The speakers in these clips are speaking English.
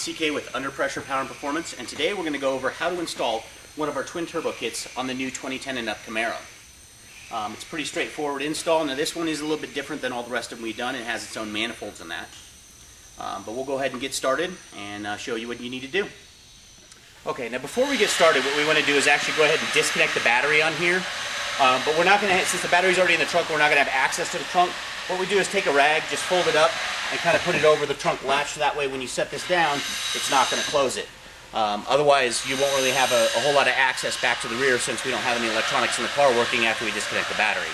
CK with Under Pressure Power and Performance, and today we're going to go over how to install one of our twin turbo kits on the new 2010 and up Camaro. It's a pretty straightforward install. Now this one is a little bit different than all the rest of them we've done. It has its own manifolds in that. But we'll go ahead and get started and show you what you need to do. Okay, now before we get started, what we want to do is actually go ahead and disconnect the battery on here. But we're not going to, since the battery's already in the trunk, we're not going to have access to the trunk. What we do is take a rag, just fold it up, and kind of put it over the trunk latch, so that way when you set this down, it's not going to close it. Otherwise, you won't really have a whole lot of access back to the rear since we don't have any electronics in the car working after we disconnect the battery.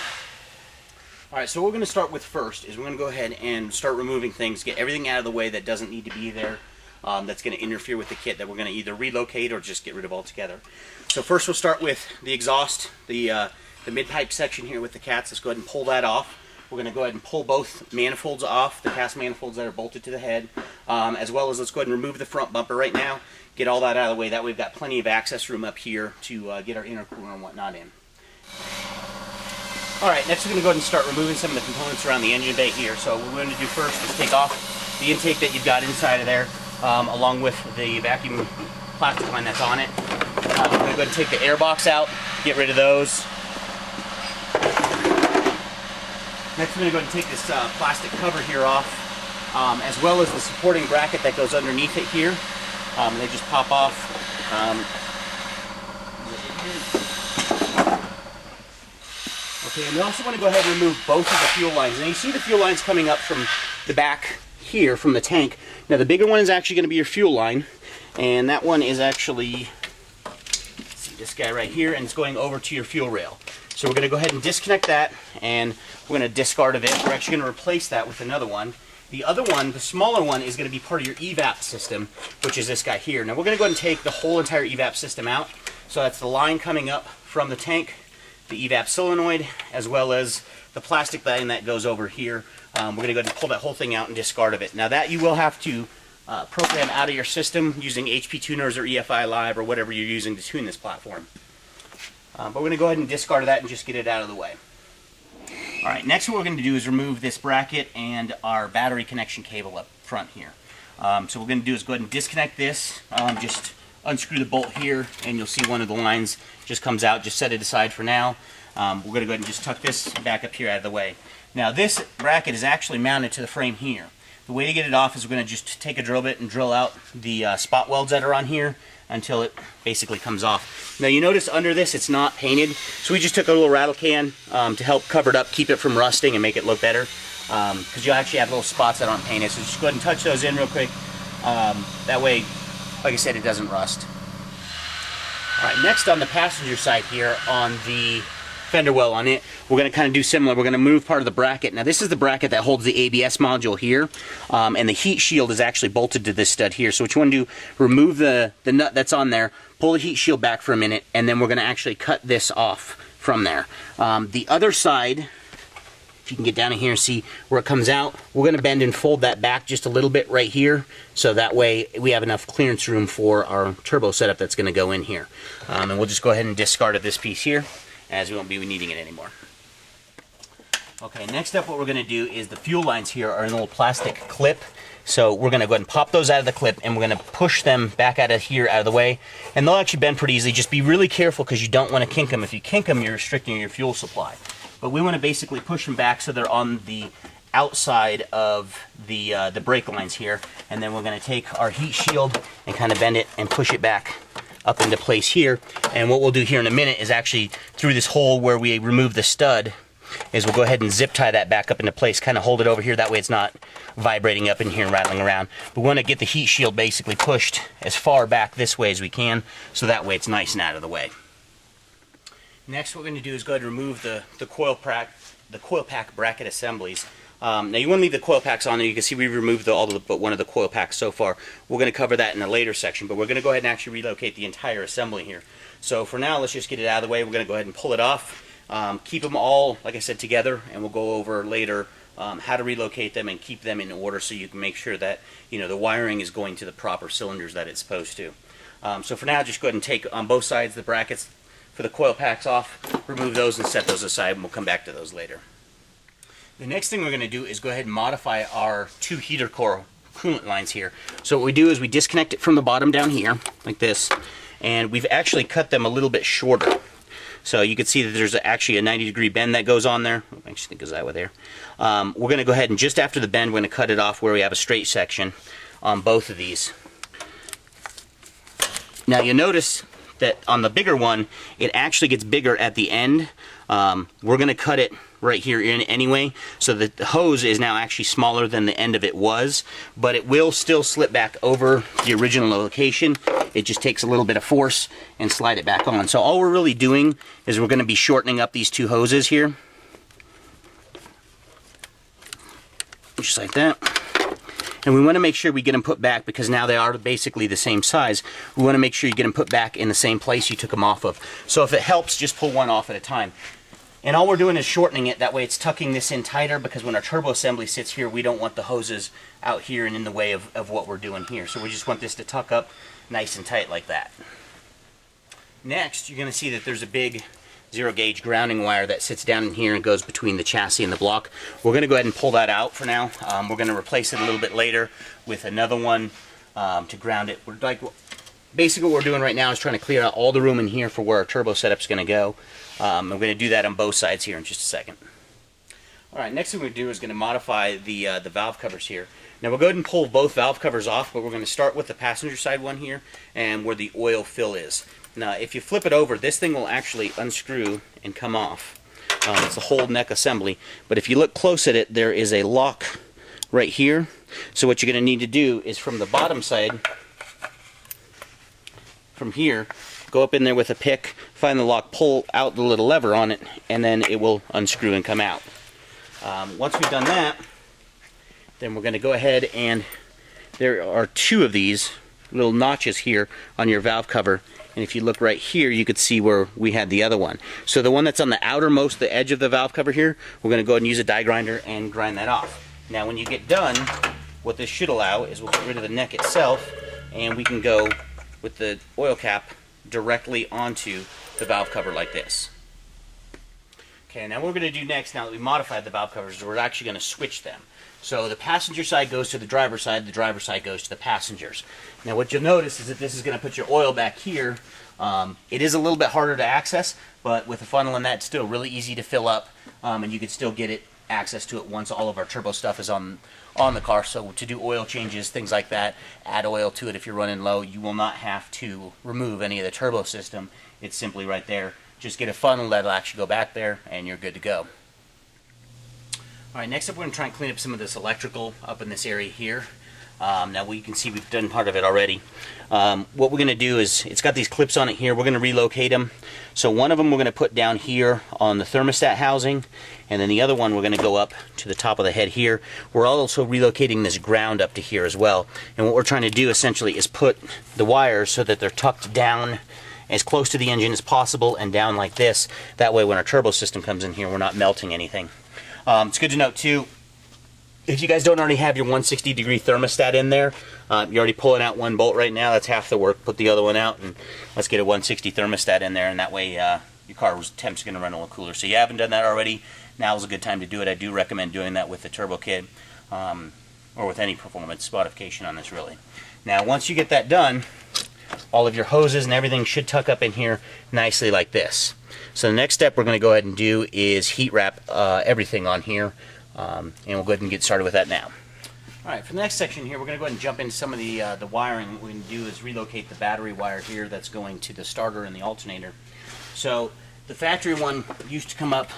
Alright, so what we're going to start with first is we're going to go ahead and start removing things, get everything out of the way that doesn't need to be there, that's going to interfere with the kit, that we're going to either relocate or just get rid of altogether. So first we'll start with the exhaust, the mid-pipe section here with the cats. Let's go ahead and pull that off. We're going to go ahead and pull both manifolds off, the cast manifolds that are bolted to the head, as well as let's go ahead and remove the front bumper right now, get all that out of the way. That way we've got plenty of access room up here to get our intercooler and whatnot in. Alright, next we're going to go ahead and start removing some of the components around the engine bay here. So what we're going to do first is take off the intake that you've got inside of there, along with the vacuum plastic line that's on it. We're going to go ahead and take the air box out, get rid of those. Next, we're going to go ahead and take this plastic cover here off, as well as the supporting bracket that goes underneath it here. They just pop off. Okay, and we also want to go ahead and remove both of the fuel lines. Now you see the fuel lines coming up from the back here, from the tank. Now the bigger one is actually going to be your fuel line, and that one is actually, let's see, this guy right here, and it's going over to your fuel rail. So we're going to go ahead and disconnect that, and we're going to discard of it. We're actually going to replace that with another one. The other one, the smaller one, is going to be part of your evap system, which is this guy here. Now we're going to go ahead and take the whole entire evap system out. So that's the line coming up from the tank, the evap solenoid, as well as the plastic line that goes over here. We're going to go ahead and pull that whole thing out and discard of it. Now that you will have to program out of your system using HP tuners or EFI Live or whatever you're using to tune this platform. But we're going to go ahead and discard that and just get it out of the way. Alright, next what we're going to do is remove this bracket and our battery connection cable up front here. So what we're going to do is go ahead and disconnect this, just unscrew the bolt here, and you'll see one of the lines just comes out. Just set it aside for now. We're going to go ahead and just tuck this back up here out of the way. Now this bracket is actually mounted to the frame here. The way to get it off is we're going to just take a drill bit and drill out the spot welds that are on here until it basically comes off. Now you notice under this it's not painted, so we just took a little rattle can to help cover it up, keep it from rusting and make it look better, because you'll actually have little spots that aren't painted. So just go ahead and touch those in real quick. That way, like I said, it doesn't rust. Alright, next on the passenger side here on the fender well on it, we're going to kind of do similar. We're going to move part of the bracket. Now this is the bracket that holds the ABS module here, and the heat shield is actually bolted to this stud here. So what you want to do, remove the nut that's on there, pull the heat shield back for a minute, and then we're going to actually cut this off from there. The other side, if you can get down in here and see where it comes out, we're going to bend and fold that back just a little bit right here, so that way we have enough clearance room for our turbo setup that's going to go in here. And we'll just go ahead and discard of this piece here, as we won't be needing it anymore. Okay, next up what we're going to do is the fuel lines here are in a little plastic clip. So we're going to go ahead and pop those out of the clip, and we're going to push them back out of here, out of the way. And they'll actually bend pretty easily. Just be really careful because you don't want to kink them. If you kink them, you're restricting your fuel supply. But we want to basically push them back so they're on the outside of the brake lines here. And then we're going to take our heat shield and kind of bend it and push it back up into place here. And what we'll do here in a minute is actually through this hole where we remove the stud, is we'll go ahead and zip tie that back up into place, kind of hold it over here, that way it's not vibrating up in here and rattling around. We want to get the heat shield basically pushed as far back this way as we can, so that way it's nice and out of the way. Next what we're going to do is go ahead and remove the coil pack bracket assemblies. Now you want to leave the coil packs on there. You can see we've removed but one of the coil packs so far. We're going to cover that in a later section, but we're going to go ahead and actually relocate the entire assembly here. So for now, let's just get it out of the way. We're going to go ahead and pull it off. Keep them all, like I said, together, and we'll go over later how to relocate them and keep them in order so you can make sure that the wiring is going to the proper cylinders that it's supposed to. So for now, just go ahead and take on both sides the brackets for the coil packs off, remove those and set those aside, and we'll come back to those later. The next thing we're going to do is go ahead and modify our two heater core coolant lines here. So what we do is we disconnect it from the bottom down here, like this, and we've actually cut them a little bit shorter. So you can see that there's actually a 90-degree bend that goes on there. I actually think it goes that way there. We're going to go ahead and just after the bend, we're going to cut it off where we have a straight section on both of these. Now you notice that on the bigger one, it actually gets bigger at the end. We're going to cut it right here in anyway, so that the hose is now actually smaller than the end of it was, but it will still slip back over the original location. It just takes a little bit of force and slide it back on. So all we're really doing is we're going to be shortening up these two hoses here. Just like that. And we want to make sure we get them put back, because now they are basically the same size. We want to make sure you get them put back in the same place you took them off of. So if it helps, just pull one off at a time. And all we're doing is shortening it. That way it's tucking this in tighter, because when our turbo assembly sits here, we don't want the hoses out here and in the way of what we're doing here. So we just want this to tuck up nice and tight like that. Next, you're going to see that there's a big 0-gauge grounding wire that sits down in here and goes between the chassis and the block. We're going to go ahead and pull that out for now. We're going to replace it a little bit later with another one to ground it. Basically what we're doing right now is trying to clear out all the room in here for where our turbo setup's going to go. I'm going to do that on both sides here in just a second. Alright, next thing we're going to do is going to modify the valve covers here. Now we'll go ahead and pull both valve covers off, but we're going to start with the passenger side one here and where the oil fill is. Now if you flip it over, this thing will actually unscrew and come off. It's a whole neck assembly, but if you look close at it, there is a lock right here. So what you're going to need to do is from the bottom side, from here, go up in there with a pick, find the lock, pull out the little lever on it, and then it will unscrew and come out. Once we've done that, then we're going to go ahead and there are two of these little notches here on your valve cover, and if you look right here, you could see where we had the other one. So the one that's on the outermost, the edge of the valve cover here, we're going to go ahead and use a die grinder and grind that off. Now when you get done, what this should allow is we'll get rid of the neck itself, and we can go with the oil cap directly onto the valve cover like this. Okay, now what we're going to do next, now that we modified the valve covers, is we're actually going to switch them. So the passenger side goes to the driver's side side goes to the passengers. Now what you'll notice is that this is going to put your oil back here. It is a little bit harder to access, but with a funnel in that, it's still really easy to fill up, and you can still get access to it once all of our turbo stuff is on the car. So to do oil changes, things like that, add oil to it if you're running low, you will not have to remove any of the turbo system. It's simply right there. Just get a funnel that'll actually go back there and you're good to go. Alright, next up we're going to try and clean up some of this electrical up in this area here. Now you can see we've done part of it already. What we're going to do is, it's got these clips on it here, we're going to relocate them. So one of them we're going to put down here on the thermostat housing, and then the other one we're going to go up to the top of the head here. We're also relocating this ground up to here as well. And what we're trying to do essentially is put the wires so that they're tucked down as close to the engine as possible and down like this. That way when our turbo system comes in here, we're not melting anything. It's good to note too, if you guys don't already have your 160-degree thermostat in there, you're already pulling out one bolt right now. That's half the work. Put the other one out and let's get a 160 thermostat in there, and that way your car's temp's going to run a little cooler. So you haven't done that already, now's a good time to do it. I do recommend doing that with the turbo kit or with any performance modification on this really. Now once you get that done, all of your hoses and everything should tuck up in here nicely like this. So the next step we're going to go ahead and do is heat wrap everything on here, and we'll go ahead and get started with that now. Alright, for the next section here, we're going to go ahead and jump into some of the wiring. What we're going to do is relocate the battery wire here that's going to the starter and the alternator. So the factory one used to come up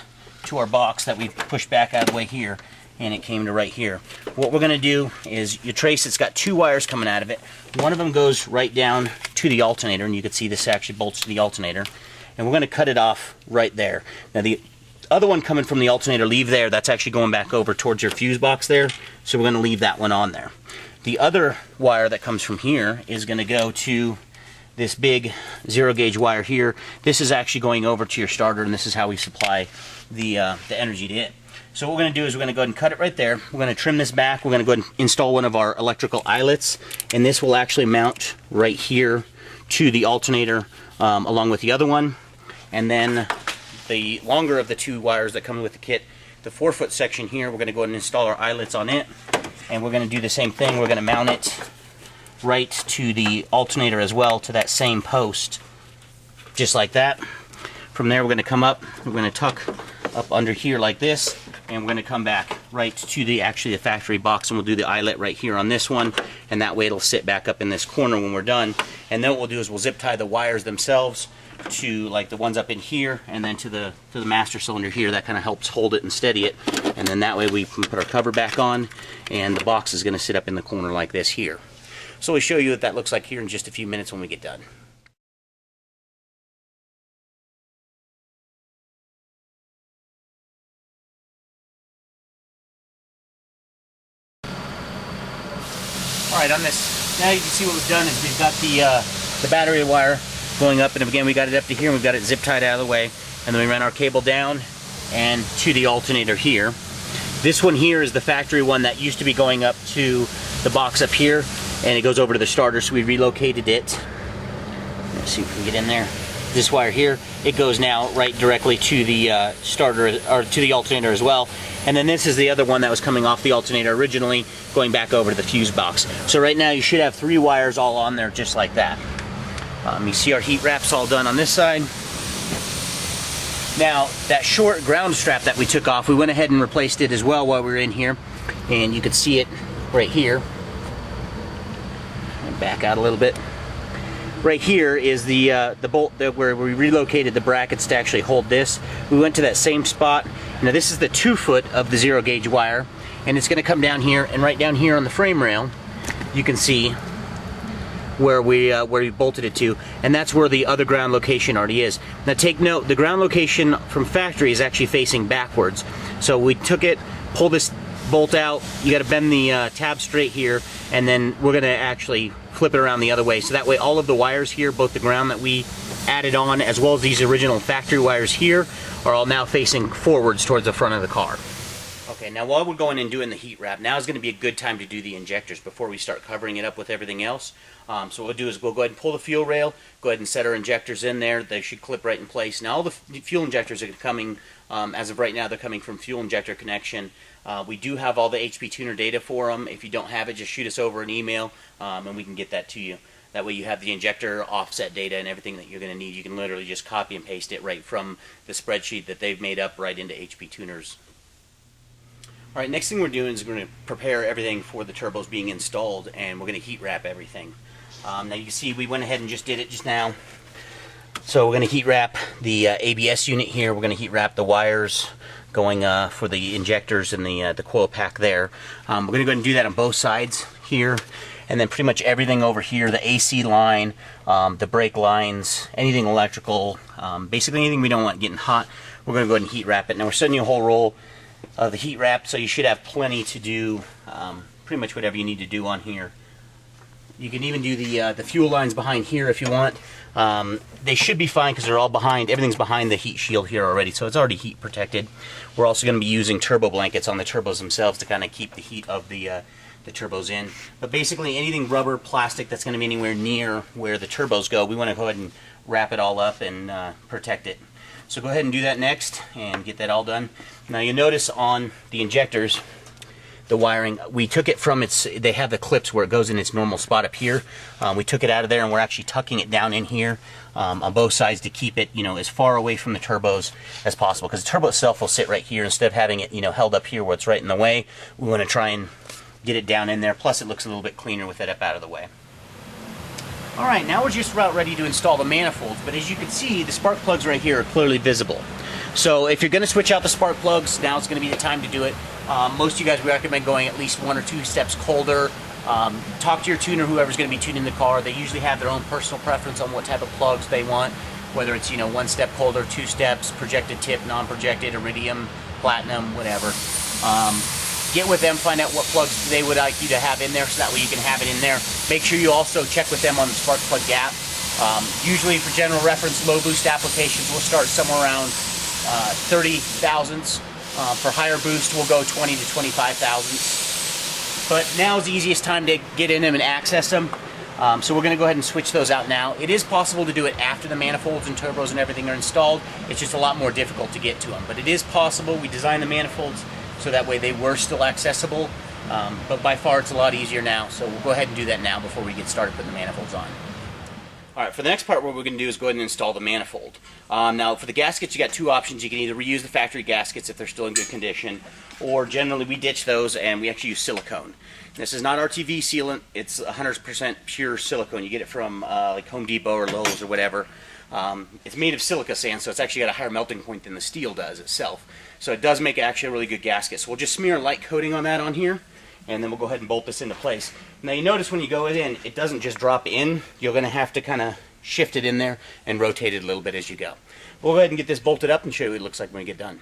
to our box that we've pushed back out of the way here, and it came to right here. What we're going to do is, you trace, it's got two wires coming out of it. One of them goes right down to the alternator, and you can see this actually bolts to the alternator. And we're going to cut it off right there. Now the other one coming from the alternator, leave there, that's actually going back over towards your fuse box there, so we're going to leave that one on there. The other wire that comes from here is going to go to this big 0-gauge wire here. This is actually going over to your starter, and this is how we supply the energy to it. So what we're going to do is we're going to go ahead and cut it right there. We're going to trim this back. We're going to go ahead and install one of our electrical eyelets, and this will actually mount right here to the alternator along with the other one. And then the longer of the two wires that come with the kit, the 4-foot section here, we're going to go ahead and install our eyelets on it. and we're going to do the same thing. We're going to mount it right to the alternator as well, to that same post, just like that. From there, we're going to come up, we're going to tuck up under here like this, and we're going to come back right to the factory box, and we'll do the eyelet right here on this one, and that way it'll sit back up in this corner when we're done. And then what we'll do is we'll zip tie the wires themselves to, like, the ones up in here, and then to the master cylinder here. That kind of helps hold it and steady it, and then that way we can put our cover back on, and the box is going to sit up in the corner like this here. So we'll show you what that looks like here in just a few minutes when we get done. Alright, on this, now you can see what we've done is we've got the battery wire going up, and again we got it up to here, and we've got it zip tied out of the way, and then we ran our cable down and to the alternator here. This one here is the factory one that used to be going up to the box up here, and it goes over to the starter, so we relocated it. Let's see if we can get in there. This wire here, it goes now right directly to the starter, or to the alternator as well. And then this is the other one that was coming off the alternator originally, going back over to the fuse box. So right now you should have 3 wires all on there just like that. You see our heat wraps all done on this side. Now that short ground strap that we took off, we went ahead and replaced it as well while we were in here, and you could see it right here. Back out a little bit. Right here is the bolt where we relocated the brackets to actually hold this. We went to that same spot. Now this is the 2 foot of the 0 gauge wire, and it's going to come down here, and right down here on the frame rail you can see where we bolted it to, and that's where the other ground location already is. Now take note, the ground location from factory is actually facing backwards. So we took it, pull this bolt out, you got to bend the tab straight here, and then we're going to actually flip it around the other way, so that way all of the wires here, both the ground that we added on as well as these original factory wires here, are all now facing forwards towards the front of the car. Okay, now while we're going and doing the heat wrap, now is going to be a good time to do the injectors before we start covering it up with everything else. So what we'll do is we'll go ahead and pull the fuel rail, go ahead and set our injectors in there. They should clip right in place. Now all the fuel injectors are coming, as of right now, they're coming from Fuel Injector Connection. We do have all the HP tuner data for them. If you don't have it, just shoot us over an email, and we can get that to you. That way you have the injector offset data and everything that you're going to need. You can literally just copy and paste it right from the spreadsheet that they've made up right into HP tuners. Alright, next thing we're doing is we're going to prepare everything for the turbos being installed, and we're going to heat wrap everything. Now you can see we went ahead and just did it just now. So we're going to heat wrap the ABS unit here. We're going to heat wrap the wires going for the injectors and the coil pack there. We're going to go ahead and do that on both sides here, and then pretty much everything over here, the AC line, the brake lines, anything electrical, basically anything we don't want getting hot, we're going to go ahead and heat wrap it. Now we're sending you a whole roll of the heat wrap, so you should have plenty to do pretty much whatever you need to do on here. You can even do the fuel lines behind here if you want. They should be fine because they're all behind, everything's behind the heat shield here already, so it's already heat protected. We're also going to be using turbo blankets on the turbos themselves to kind of keep the heat of the turbos in. But basically anything rubber, plastic that's going to be anywhere near where the turbos go, we want to go ahead and wrap it all up and protect it. So go ahead and do that next and get that all done. Now you'll notice on the injectors, the wiring, we took it from they have the clips where it goes in its normal spot up here. We took it out of there, and we're actually tucking it down in here on both sides to keep it, as far away from the turbos as possible, because the turbo itself will sit right here instead of having it, held up here where it's right in the way. We want to try and get it down in there, plus it looks a little bit cleaner with it up out of the way. Alright, now we're just about ready to install the manifolds, but as you can see, the spark plugs right here are clearly visible. So if you're going to switch out the spark plugs, now it's going to be the time to do it. Most of you guys, we recommend going at least 1 or 2 steps colder. Talk to your tuner, whoever's going to be tuning the car. They usually have their own personal preference on what type of plugs they want, whether it's 1 step colder, 2 steps, projected tip, non-projected, iridium, platinum, whatever. Get with them, find out what plugs they would like you to have in there, so that way you can have it in there. Make sure you also check with them on the spark plug gap. Usually for general reference, low boost applications, we'll start somewhere around 30 thousandths. For higher boost, we'll go 20 to 25 thousandths. But now is the easiest time to get in them and access them. So we're going to go ahead and switch those out now. It is possible to do it after the manifolds and turbos and everything are installed. It's just a lot more difficult to get to them. But it is possible. We designed the manifolds so that way they were still accessible but by far it's a lot easier now, so we'll go ahead and do that now before we get started putting the manifolds on. Alright, for the next part, what we're going to do is go ahead and install the manifold. Now, for the gaskets, you got two options. You can either reuse the factory gaskets if they're still in good condition, or generally we ditch those and we actually use silicone. This is not RTV sealant, it's 100% pure silicone. You get it from like Home Depot or Lowe's or whatever. It's made of silica sand, so it's actually got a higher melting point than the steel does itself. So it does make actually a really good gasket. So we'll just smear a light coating on that on here, and then we'll go ahead and bolt this into place. Now you notice when you go in, it doesn't just drop in. You're going to have to kind of shift it in there and rotate it a little bit as you go. We'll go ahead and get this bolted up and show you what it looks like when we get done.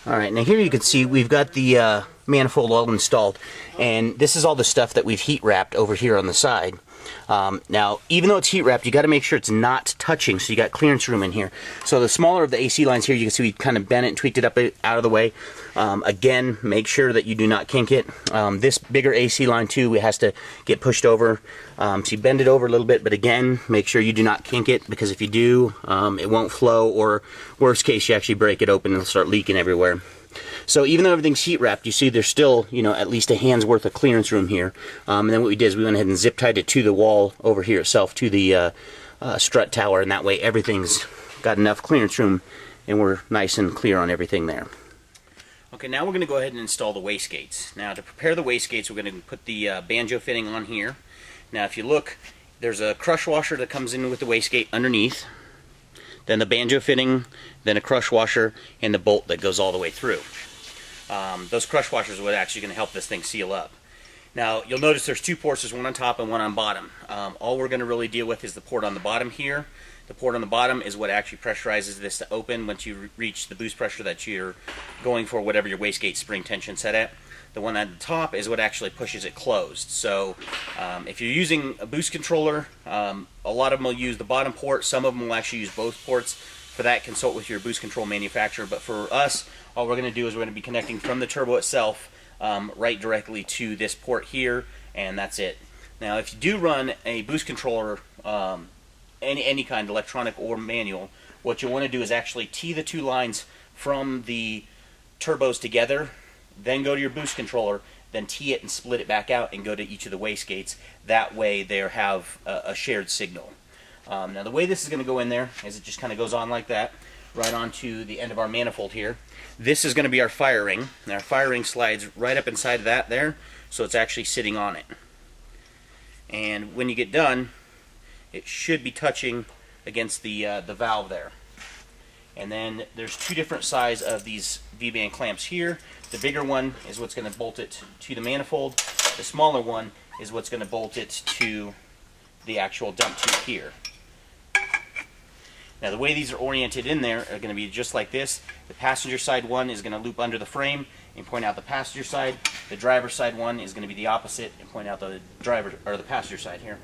Alright, now here you can see we've got the manifold all installed, and this is all the stuff that we've heat wrapped over here on the side. Now, even though it's heat wrapped, you got to make sure it's not touching, so you got clearance room in here. So the smaller of the AC lines here, you can see we kind of bent it and tweaked it up out of the way. Again, make sure that you do not kink it. This bigger AC line too, it has to get pushed over. So you bend it over a little bit, but again, make sure you do not kink it, because if you do, it won't flow, or worst case, you actually break it open and it'll start leaking everywhere. So even though everything's heat wrapped, you see there's still, you know, at least a hand's worth of clearance room here. And then what we did is we went ahead and zip tied it to the wall over here itself, to the strut tower, and that way everything's got enough clearance room and we're nice and clear on everything there. Okay, now we're going to go ahead and install the wastegates. Now to prepare the wastegates, we're going to put the banjo fitting on here. Now if you look, there's a crush washer that comes in with the wastegate underneath, then the banjo fitting, then a crush washer, and the bolt that goes all the way through. Those crush washers are actually going to help this thing seal up. Now you'll notice there's two ports, there's one on top and one on bottom. All we're going to really deal with is the port on the bottom here. The port on the bottom is what actually pressurizes this to open once you reach the boost pressure that you're going for, whatever your wastegate spring tension set at. The one on the top is what actually pushes it closed. So if you're using a boost controller, a lot of them will use the bottom port, some of them will actually use both ports. For that, consult with your boost control manufacturer, but for us, all we're going to do is we're going to be connecting from the turbo itself right directly to this port here, and that's it. Now if you do run a boost controller, any kind, electronic or manual, what you'll want to do is actually tee the two lines from the turbos together, then go to your boost controller, then tee it and split it back out and go to each of the wastegates. That way they have a shared signal. Now the way this is going to go in there is it just kind of goes on like that, right onto the end of our manifold here. This is going to be our fire ring. Now our fire ring slides right up inside of that there, so it's actually sitting on it. And when you get done, it should be touching against the valve there. And then there's two different size of these V-band clamps here. The bigger one is what's going to bolt it to the manifold. The smaller one is what's going to bolt it to the actual dump tube here. Now the way these are oriented in there are going to be just like this. The passenger side one is going to loop under the frame and point out the passenger side. The driver side one is going to be the opposite and point out the driver or the passenger side here.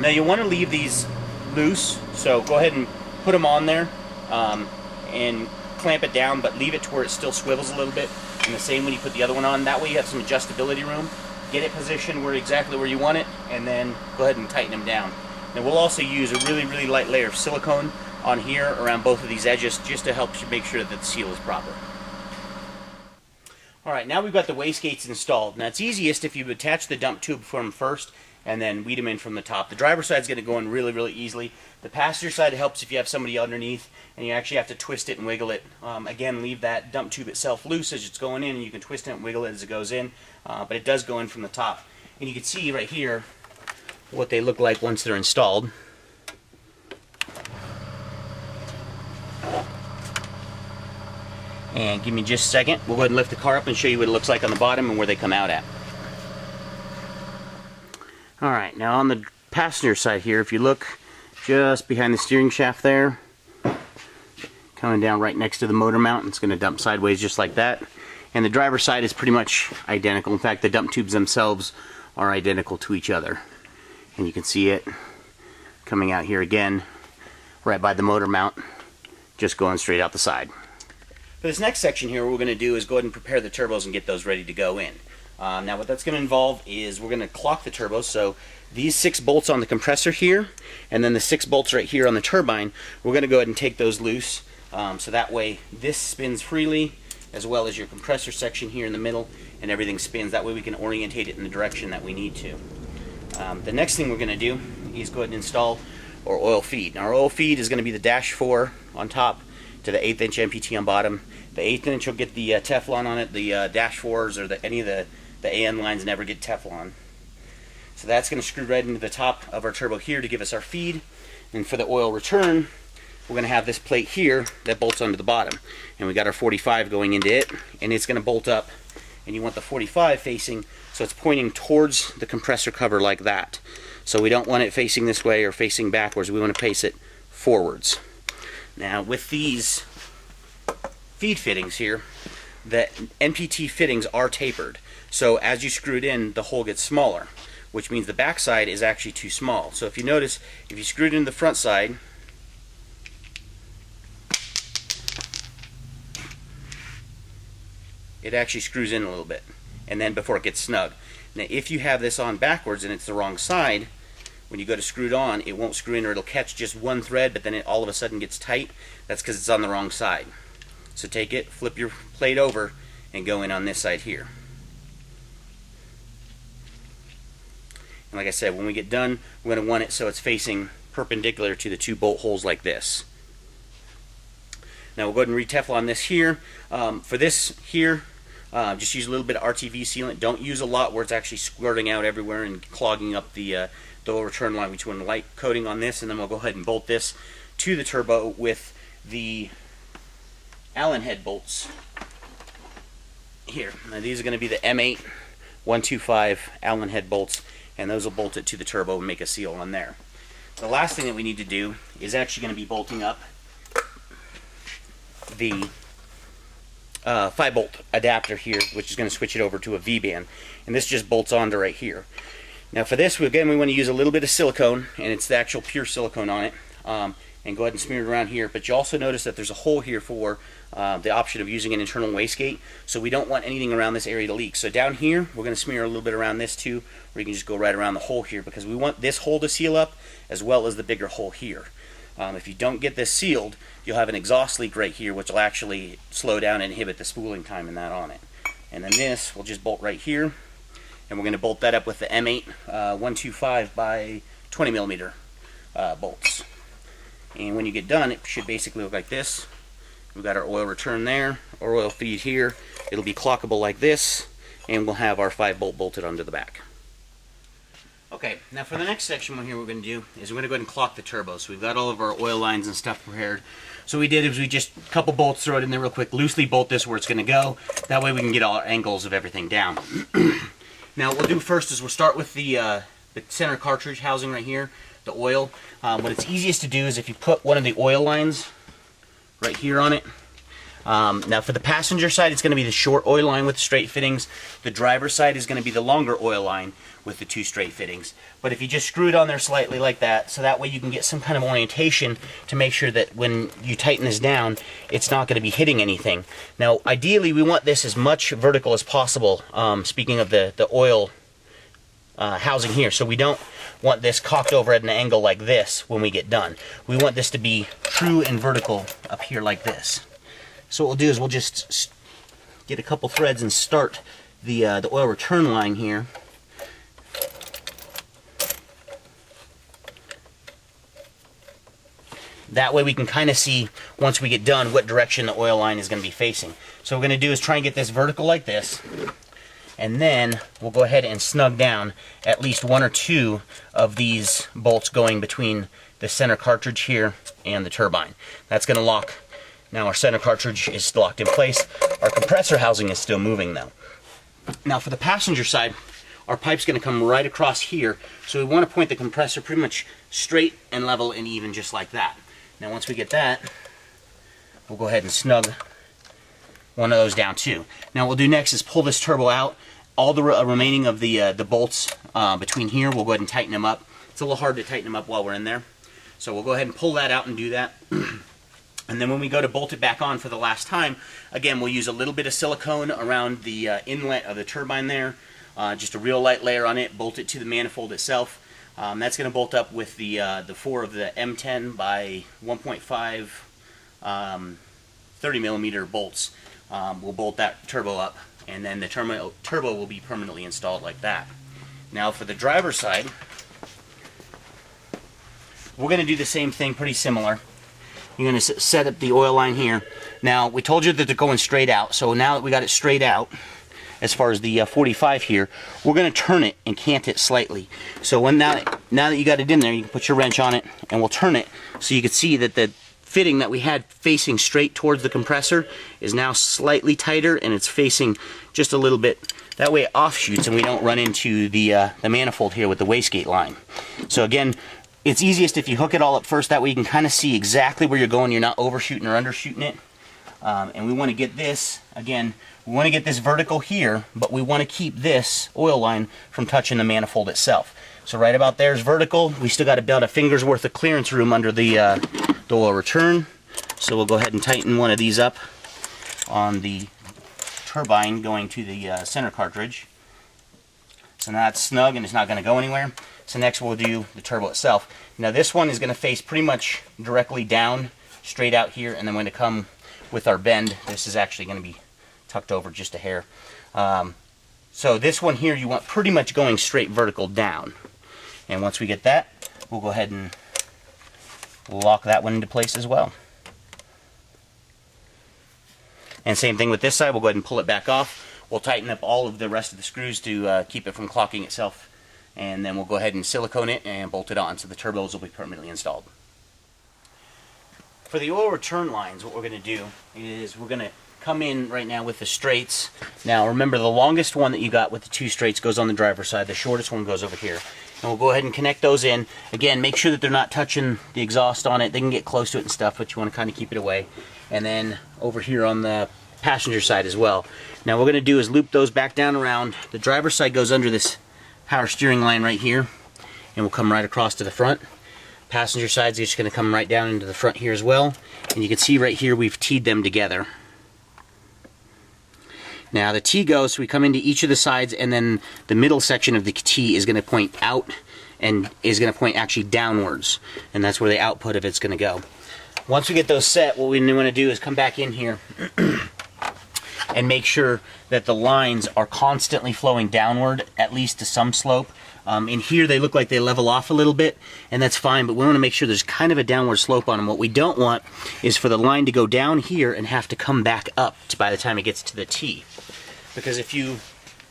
Now you want to leave these loose, so go ahead and put them on there and clamp it down, but leave it to where it still swivels a little bit. And the same when you put the other one on. That way you have some adjustability room. Get it positioned exactly where you want it, and then go ahead and tighten them down. Now we'll also use a really light layer of silicone on here around both of these edges just to help you make sure that the seal is proper. Alright, now we've got the wastegates installed. Now it's easiest if you attach the dump tube from first and then weed them in from the top. The driver's side is going to go in really easily. The passenger side helps if you have somebody underneath and you actually have to twist it and wiggle it. Again, leave that dump tube itself loose as it's going in, and you can twist it and wiggle it as it goes in, but it does go in from the top. And you can see right here what they look like once they're installed. And give me just a second. We'll go ahead and lift the car up and show you what it looks like on the bottom and where they come out at. Alright, now on the passenger side here, if you look just behind the steering shaft there, coming down right next to the motor mount, it's going to dump sideways just like that. And the driver's side is pretty much identical. In fact, the dump tubes themselves are identical to each other. And you can see it coming out here again, right by the motor mount, just going straight out the side. For this next section here, what we're going to do is go ahead and prepare the turbos and get those ready to go in. Now what that's going to involve is we're going to clock the turbos. So these 6 bolts on the compressor here, and then the 6 bolts right here on the turbine, we're going to go ahead and take those loose. So that way this spins freely, as well as your compressor section here in the middle, and everything spins. That way we can orientate it in the direction that we need to. The next thing we're going to do is go ahead and install our oil feed. Now, our oil feed is going to be the dash 4 on top to the 1/8 inch MPT on bottom. The 1/8 inch will get the Teflon on it. The dash 4s or any of the AN lines never get Teflon. So that's going to screw right into the top of our turbo here to give us our feed. And for the oil return, we're going to have this plate here that bolts onto the bottom. And we got our 45 going into it, and it's going to bolt up. And you want the 45 facing so it's pointing towards the compressor cover like that. So we don't want it facing this way or facing backwards. We want to face it forwards. Now, with these feed fittings here, the NPT fittings are tapered. So as you screw it in, the hole gets smaller, which means the back side is actually too small. So if you notice, if you screw it in the front side, it actually screws in a little bit, and then before it gets snug. Now, if you have this on backwards and it's the wrong side, when you go to screw it on, it won't screw in, or it'll catch just one thread, but then it all of a sudden gets tight. That's because it's on the wrong side. So take it, flip your plate over, and go in on this side here. And like I said, when we get done, we're going to want it so it's facing perpendicular to the 2 bolt holes like this. Now we'll go ahead and re-Teflon this here. For this here, just use a little bit of RTV sealant. Don't use a lot where it's actually squirting out everywhere and clogging up the oil return line. We just want a light coating on this, and then we'll go ahead and bolt this to the turbo with the Allen head bolts here. Now these are going to be the M8 125 Allen head bolts, and those will bolt it to the turbo and make a seal on there. The last thing that we need to do is actually going to be bolting up the 5-bolt adapter here, which is going to switch it over to a V-band, and this just bolts onto right here. Now for this, again, we want to use a little bit of silicone, and it's the actual pure silicone on it, and go ahead and smear it around here. But you also notice that there's a hole here for the option of using an internal wastegate, so we don't want anything around this area to leak. So down here, we're going to smear a little bit around this too, or you can just go right around the hole here, because we want this hole to seal up as well as the bigger hole here. If you don't get this sealed, you'll have an exhaust leak right here, which will actually slow down and inhibit the spooling time in that on it. And then this will just bolt right here, and we're going to bolt that up with the M8 125 by 20 millimeter bolts. And when you get done, it should basically look like this. We've got our oil return there, our oil feed here. It'll be clockable like this, and we'll have our 5-bolt bolted onto the back. Okay, now for the next section here, what we're going to do is we're going to go ahead and clock the turbo. So we've got all of our oil lines and stuff prepared. So what we did is we just a couple bolts, throw it in there real quick, loosely bolt this where it's going to go. That way we can get all our angles of everything down. Now what we'll do first is we'll start with the center cartridge housing right here, the oil. What it's easiest to do is if you put one of the oil lines right here on it. Now for the passenger side, it's going to be the short oil line with the straight fittings. The driver's side is going to be the longer oil line with the 2 straight fittings. But if you just screw it on there slightly like that, so that way you can get some kind of orientation to make sure that when you tighten this down, it's not going to be hitting anything. Now ideally we want this as much vertical as possible, speaking of the oil housing here. So we don't want this cocked over at an angle like this when we get done. We want this to be true and vertical up here like this. So what we'll do is we'll just get a couple threads and start the oil return line here. That way we can kind of see, once we get done, what direction the oil line is going to be facing. So what we're going to do is try and get this vertical like this, and then we'll go ahead and snug down at least 1 or 2 of these bolts going between the center cartridge here and the turbine. That's going to lock. Now our center cartridge is locked in place. Our compressor housing is still moving though. Now for the passenger side, our pipe's going to come right across here, so we want to point the compressor pretty much straight and level and even, just like that. Now once we get that, we'll go ahead and snug one of those down too. Now what we'll do next is pull this turbo out. All the remaining of the bolts between here, we'll go ahead and tighten them up. It's a little hard to tighten them up while we're in there. So we'll go ahead and pull that out and do that. And then when we go to bolt it back on for the last time, again, we'll use a little bit of silicone around the inlet of the turbine there. Just a real light layer on it, bolt it to the manifold itself. That's going to bolt up with the 4 of the M10 by 1.5 30 millimeter bolts we'll bolt that turbo up, and then the turbo will be permanently installed like that. Now for the driver's side, we're going to do the same thing, pretty similar. You're going to set up the oil line here. Now, we told you that they're going straight out, so now that we got it straight out, as far as the 45 here, we're going to turn it and cant it slightly. So now that you got it in there, you can put your wrench on it, and we'll turn it so you can see that the fitting that we had facing straight towards the compressor is now slightly tighter, and it's facing just a little bit. That way it offshoots and we don't run into the manifold here with the wastegate line. So again, it's easiest if you hook it all up first. That way you can kind of see exactly where you're going. You're not overshooting or undershooting it. And we want to get this, again, we want to get this vertical here, but we want to keep this oil line from touching the manifold itself. So right about there is vertical. We still got about a finger's worth of clearance room under the oil return. So we'll go ahead and tighten one of these up on the turbine going to the center cartridge. So now it's snug and it's not going to go anywhere. So next we'll do the turbo itself. Now this one is going to face pretty much directly down, straight out here, and then when to come with our bend, this is actually going to be tucked over just a hair. So this one here you want pretty much going straight vertical down. And once we get that, we'll go ahead and lock that one into place as well. And same thing with this side, we'll go ahead and pull it back off. We'll tighten up all of the rest of the screws to keep it from clocking itself. And then we'll go ahead and silicone it and bolt it on so the turbos will be permanently installed. For the oil return lines, what we're going to do is we're going to come in right now with the straights. Now remember, the longest one that you got with the two straights goes on the driver's side. The shortest one goes over here. And we'll go ahead and connect those in. Again, make sure that they're not touching the exhaust on it. They can get close to it and stuff, but you want to kind of keep it away. And then over here on the passenger side as well. Now what we're going to do is loop those back down around. The driver's side goes under this power steering line right here, and we'll come right across to the front. Passenger side's just going to come right down into the front here as well. And you can see right here we've teed them together. Now the T goes, so we come into each of the sides, and then the middle section of the T is going to point out and is going to point actually downwards, and that's where the output of it's going to go. Once we get those set, what we want to do is come back in here and make sure that the lines are constantly flowing downward, at least to some slope. In here they look like they level off a little bit, and that's fine, but we want to make sure there's kind of a downward slope on them. What we don't want is for the line to go down here and have to come back up by the time it gets to the T. Because if you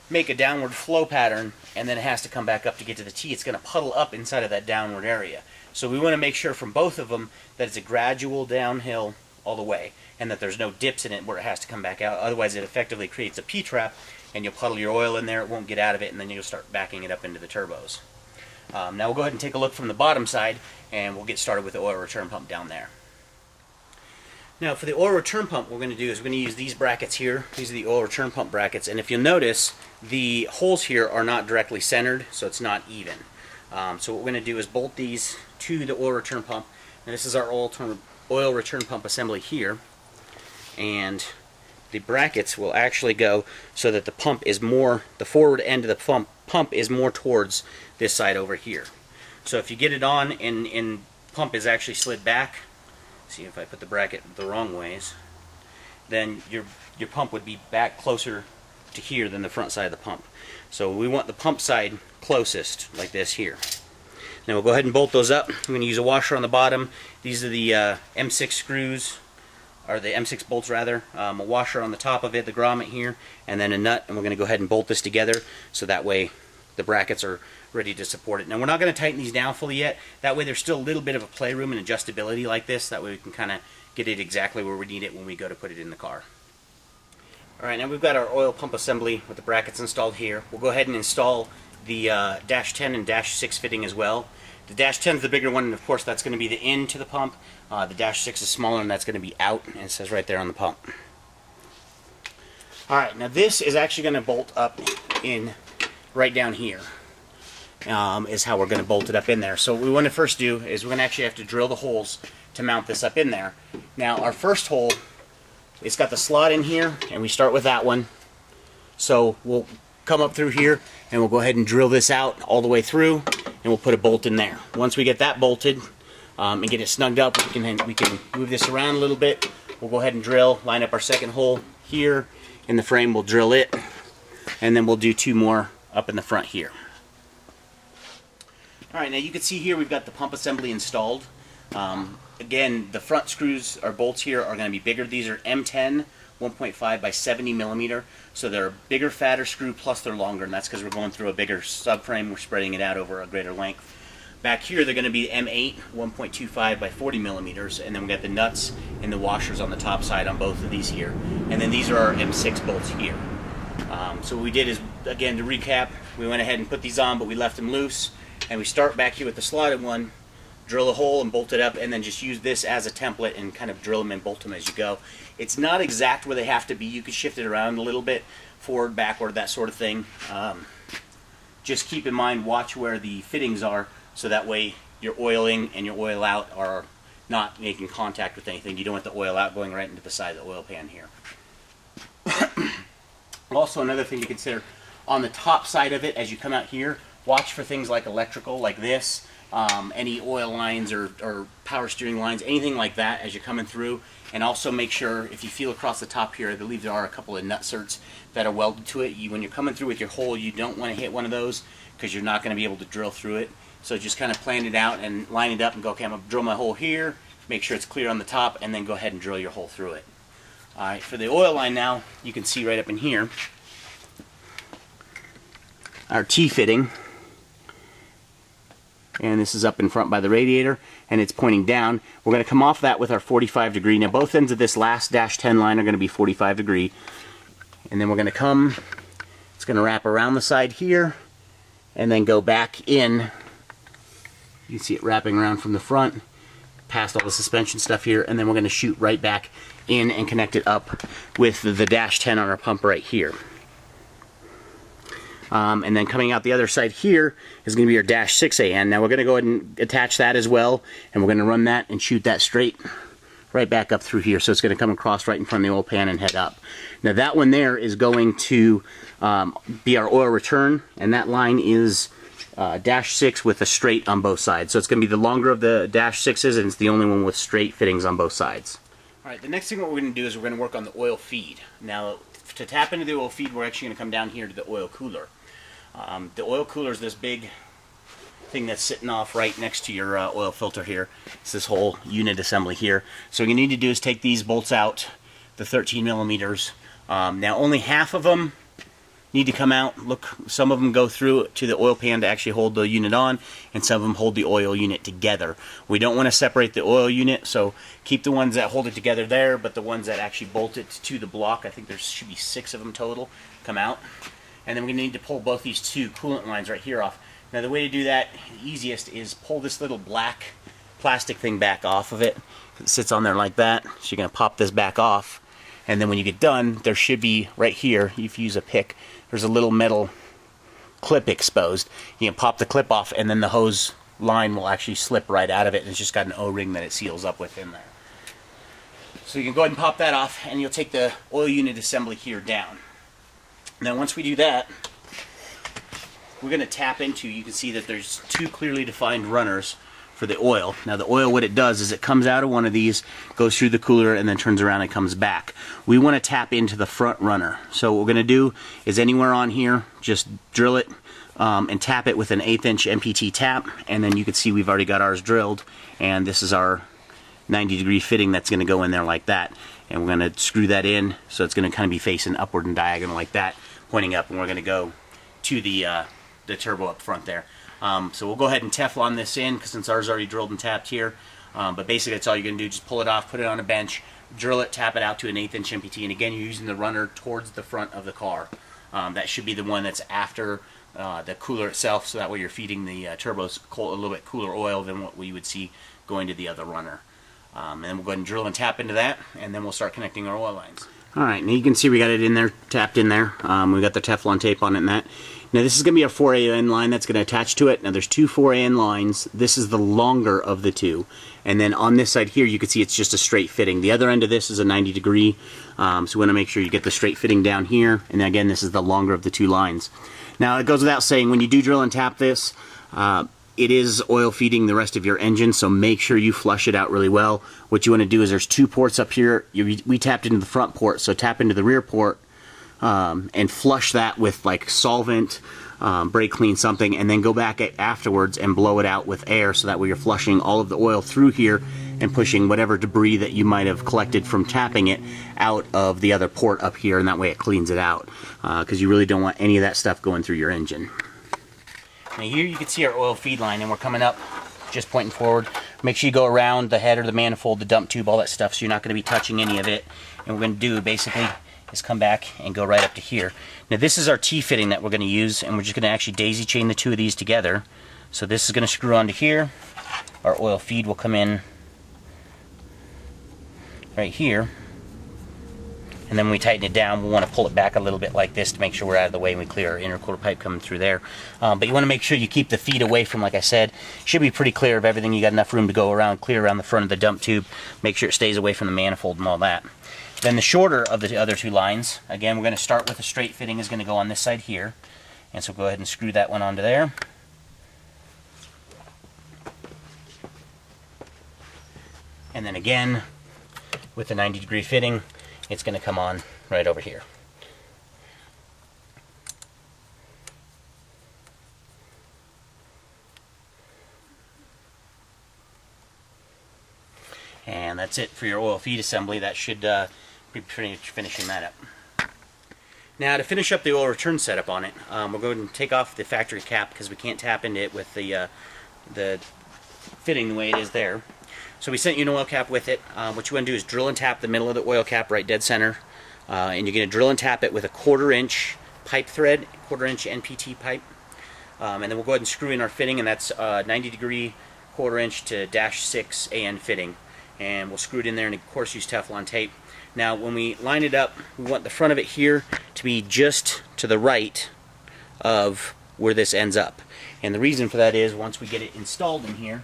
make a downward flow pattern and then it has to come back up to get to the T, it's going to puddle up inside of that downward area. So we want to make sure from both of them that it's a gradual downhill all the way, and that there's no dips in it where it has to come back out. Otherwise it effectively creates a P-trap, and you'll puddle your oil in there, it won't get out of it, and then you'll start backing it up into the turbos. Now we'll go ahead and take a look from the bottom side, and we'll get started with the oil return pump down there. Now for the oil return pump, what we're going to do is we're going to use these brackets here. These are the oil return pump brackets, and if you'll notice, the holes here are not directly centered, so it's not even. So what we're going to do is bolt these to the oil return pump. Now this is our oil return pump assembly here, and the brackets will actually go so that the pump is more, the forward end of the pump is more towards this side over here. So if you get it on and pump is actually slid back, see if I put the bracket the wrong ways, then your pump would be back closer to here than the front side of the pump. So we want the pump side closest, like this here. Now we'll go ahead and bolt those up. We're going to use a washer on the bottom. These are the M6 screws, or the M6 bolts rather. A washer on the top of it, the grommet here, and then a nut, and we're going to go ahead and bolt this together so that way the brackets are ready to support it. Now we're not going to tighten these down fully yet. That way there's still a little bit of a playroom and adjustability like this. That way we can kind of get it exactly where we need it when we go to put it in the car. Alright, now we've got our oil pump assembly with the brackets installed here. We'll go ahead and install the dash 10 and dash 6 fitting as well. The dash 10 is the bigger one, and of course that's going to be the in to the pump. The dash 6 is smaller, and that's going to be out, and it says right there on the pump. Alright, now this is actually going to bolt up in right down here. Is how we're going to bolt it up in there. So what we want to first do is we're going to actually have to drill the holes to mount this up in there. Now our first hole, it's got the slot in here, and we start with that one. So we'll come up through here and we'll go ahead and drill this out all the way through, and we'll put a bolt in there. Once we get that bolted and get it snugged up, we can move this around a little bit, we'll go ahead and drill, line up our second hole here in the frame, we'll drill it, and then we'll do 2 more up in the front here. Alright, now you can see here we've got the pump assembly installed. Again, the front screws or bolts here are going to be bigger. These are M10 1.5 by 70 millimeter, so they're a bigger, fatter screw, plus they're longer, and that's because we're going through a bigger subframe. We're spreading it out over a greater length. Back here, they're going to be M8 1.25 by 40 millimeters, and then we got the nuts and the washers on the top side on both of these here, and then these are our M6 bolts here. So what we did is, again, to recap, we went ahead and put these on, but we left them loose, and we start back here with the slotted one, drill a hole and bolt it up, and then just use this as a template and kind of drill them and bolt them as you go. It's not exact where they have to be. You can shift it around a little bit, forward, backward, that sort of thing. Just keep in mind, watch where the fittings are, so that way your oiling and your oil out are not making contact with anything. You don't want the oil out going right into the side of the oil pan here. Also, another thing to consider, on the top side of it, as you come out here, watch for things like electrical, like this, any oil lines or power steering lines, anything like that as you're coming through. And also make sure, if you feel across the top here, I believe there are a couple of nut certs that are welded to it. When you're coming through with your hole, you don't want to hit one of those because you're not going to be able to drill through it. So just kind of plan it out and line it up and go, okay, I'm going to drill my hole here, make sure it's clear on the top, and then go ahead and drill your hole through it. Alright, for the oil line now, you can see right up in here, our T-fitting. And this is up in front by the radiator, and it's pointing down. We're going to come off that with our 45 degree. Now both ends of this last -10 line are going to be 45 degree. And then we're going to come, it's going to wrap around the side here, and then go back in. You can see it wrapping around from the front, past all the suspension stuff here, and then we're going to shoot right back in and connect it up with the -10 on our pump right here. And then coming out the other side here is going to be your -6AN. Now we're going to go ahead and attach that as well, and we're going to run that and shoot that straight right back up through here. So it's going to come across right in front of the oil pan and head up. Now that one there is going to be our oil return, and that line is -6 with a straight on both sides. So it's going to be the longer of the -6s, and it's the only one with straight fittings on both sides. Alright, the next thing what we're going to do is we're going to work on the oil feed. Now to tap into the oil feed, we're actually going to come down here to the oil cooler. The oil cooler is this big thing that's sitting off right next to your oil filter here. It's this whole unit assembly here. So what you need to do is take these bolts out, the 13 millimeters. Now only half of them need to come out. Look, some of them go through to the oil pan to actually hold the unit on, and some of them hold the oil unit together. We don't want to separate the oil unit, so keep the ones that hold it together there, but the ones that actually bolt it to the block, I think there should be 6 of them total, come out. And then we're going to need to pull both these 2 coolant lines right here off. Now the way to do that, the easiest, is pull this little black plastic thing back off of it. It sits on there like that. So you're going to pop this back off. And then when you get done, there should be, right here, if you use a pick, there's a little metal clip exposed. You can pop the clip off, and then the hose line will actually slip right out of it. And it's just got an O-ring that it seals up within there. So you can go ahead and pop that off, and you'll take the oil unit assembly here down. Now once we do that, we're going to tap into, you can see that there's 2 clearly defined runners for the oil. Now the oil, what it does is it comes out of one of these, goes through the cooler, and then turns around and comes back. We want to tap into the front runner. So what we're going to do is anywhere on here, just drill it and tap it with an 1/8 inch MPT tap, and then you can see we've already got ours drilled, and this is our 90 degree fitting that's going to go in there like that. And we're going to screw that in, so it's going to kind of be facing upward and diagonal like that, pointing up, and we're going to go to the turbo up front there. So we'll go ahead and Teflon this in, because since ours is already drilled and tapped here. But basically that's all you're going to do, just pull it off, put it on a bench, drill it, tap it out to an 1/8 inch MPT, and again you're using the runner towards the front of the car. That should be the one that's after the cooler itself, so that way you're feeding the turbos a little bit cooler oil than what we would see going to the other runner. And then we'll go ahead and drill and tap into that, and then we'll start connecting our oil lines. Alright, now you can see we got it in there, tapped in there. We got the Teflon tape on it and that. Now this is going to be a 4AN line that's going to attach to it. Now there's 2 4AN lines. This is the longer of the 2. And then on this side here you can see it's just a straight fitting. The other end of this is a 90 degree. So we want to make sure you get the straight fitting down here. And again, this is the longer of the 2 lines. Now it goes without saying, when you do drill and tap this, it is oil feeding the rest of your engine, so make sure you flush it out really well. What you want to do is there's 2 ports up here. We tapped into the front port, so tap into the rear port and flush that with like solvent, brake clean, something, and then go back afterwards and blow it out with air, so that way you're flushing all of the oil through here and pushing whatever debris that you might have collected from tapping it out of the other port up here, and that way it cleans it out, because you really don't want any of that stuff going through your engine. Now here you can see our oil feed line, and we're coming up, just pointing forward. Make sure you go around the header, the manifold, the dump tube, all that stuff, so you're not going to be touching any of it. And what we're going to do basically is come back and go right up to here. Now this is our T-fitting that we're going to use, and we're just going to actually daisy chain the 2 of these together. So this is going to screw onto here. Our oil feed will come in right here, and then when we tighten it down, we want to pull it back a little bit like this to make sure we're out of the way, and we clear our intercooler pipe coming through there. But you want to make sure you keep the feed away from, like I said, should be pretty clear of everything. You got enough room to go around, clear around the front of the dump tube, make sure it stays away from the manifold and all that. Then the shorter of the other 2 lines, again, we're going to start with a straight fitting, is going to go on this side here, and so go ahead and screw that one onto there. And then again, with the 90-degree fitting, it's going to come on right over here. And that's it for your oil feed assembly. That should be pretty much finishing that up. Now to finish up the oil return setup on it, we're going to take off the factory cap because we can't tap into it with the fitting the way it is there. So we sent you an oil cap with it. What you want to do is drill and tap the middle of the oil cap right dead center. And you're going to drill and tap it with a 1/4 inch pipe thread, 1/4 inch NPT pipe. And then we'll go ahead and screw in our fitting, and that's 90-degree 1/4 inch to -6 AN fitting. And we'll screw it in there, and of course use Teflon tape. Now when we line it up, we want the front of it here to be just to the right of where this ends up. And the reason for that is once we get it installed in here,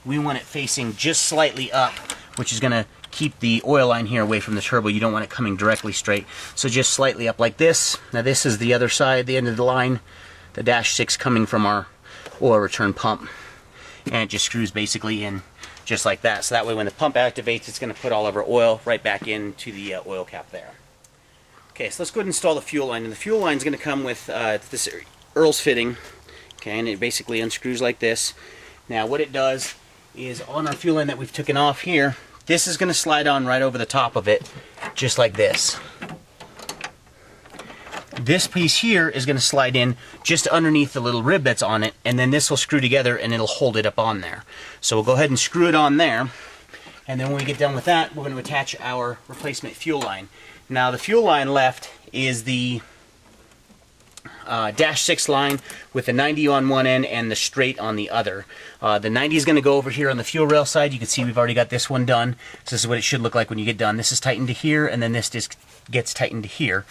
we want it facing just slightly up, which is going to keep the oil line here away from the turbo. You don't want it coming directly straight. So just slightly up like this. Now this is the other side, the end of the line, the -6 coming from our oil return pump. And it just screws basically in just like that. So that way when the pump activates, it's going to put all of our oil right back into the oil cap there. Okay, so let's go ahead and install the fuel line. And the fuel line is going to come with this Earl's fitting. Okay, and it basically unscrews like this. Now what it does is on our fuel line that we've taken off here, this is going to slide on right over the top of it, just like this. This piece here is going to slide in just underneath the little rib that's on it, and then this will screw together and it'll hold it up on there. So we'll go ahead and screw it on there, and then when we get done with that, we're going to attach our replacement fuel line. Now the fuel line left is the -6 line with the 90 on one end and the straight on the other. The 90 is going to go over here on the fuel rail side. You can see we've already got this one done. So this is what it should look like when you get done. This is tightened to here, and then this just gets tightened to here.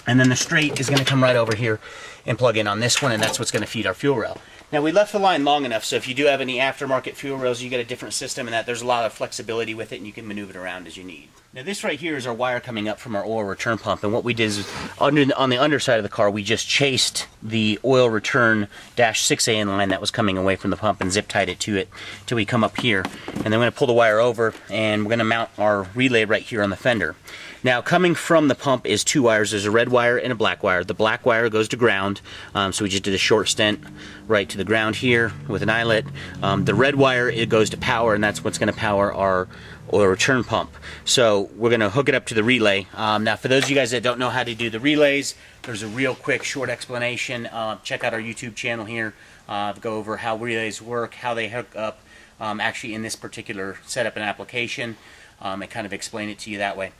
And then the straight is going to come right over here and plug in on this one, and that's what's going to feed our fuel rail. Now we left the line long enough, so if you do have any aftermarket fuel rails, you get a different system, and that there's a lot of flexibility with it, and you can maneuver it around as you need. Now this right here is our wire coming up from our oil return pump, and what we did is on the underside of the car, we just chased the oil return -6 AN line that was coming away from the pump and zip tied it to it till we come up here. And then we're going to pull the wire over, and we're going to mount our relay right here on the fender. Now coming from the pump is 2 wires. There's a red wire and a black wire. The black wire goes to ground, so we just did a short stent right to the ground here with an eyelet. The red wire, it goes to power, and that's what's going to power our oil return pump. So we're going to hook it up to the relay. Now for those of you guys that don't know how to do the relays, there's a real quick short explanation. Check out our YouTube channel here. Go over how relays work, how they hook up actually in this particular setup and application, and kind of explain it to you that way.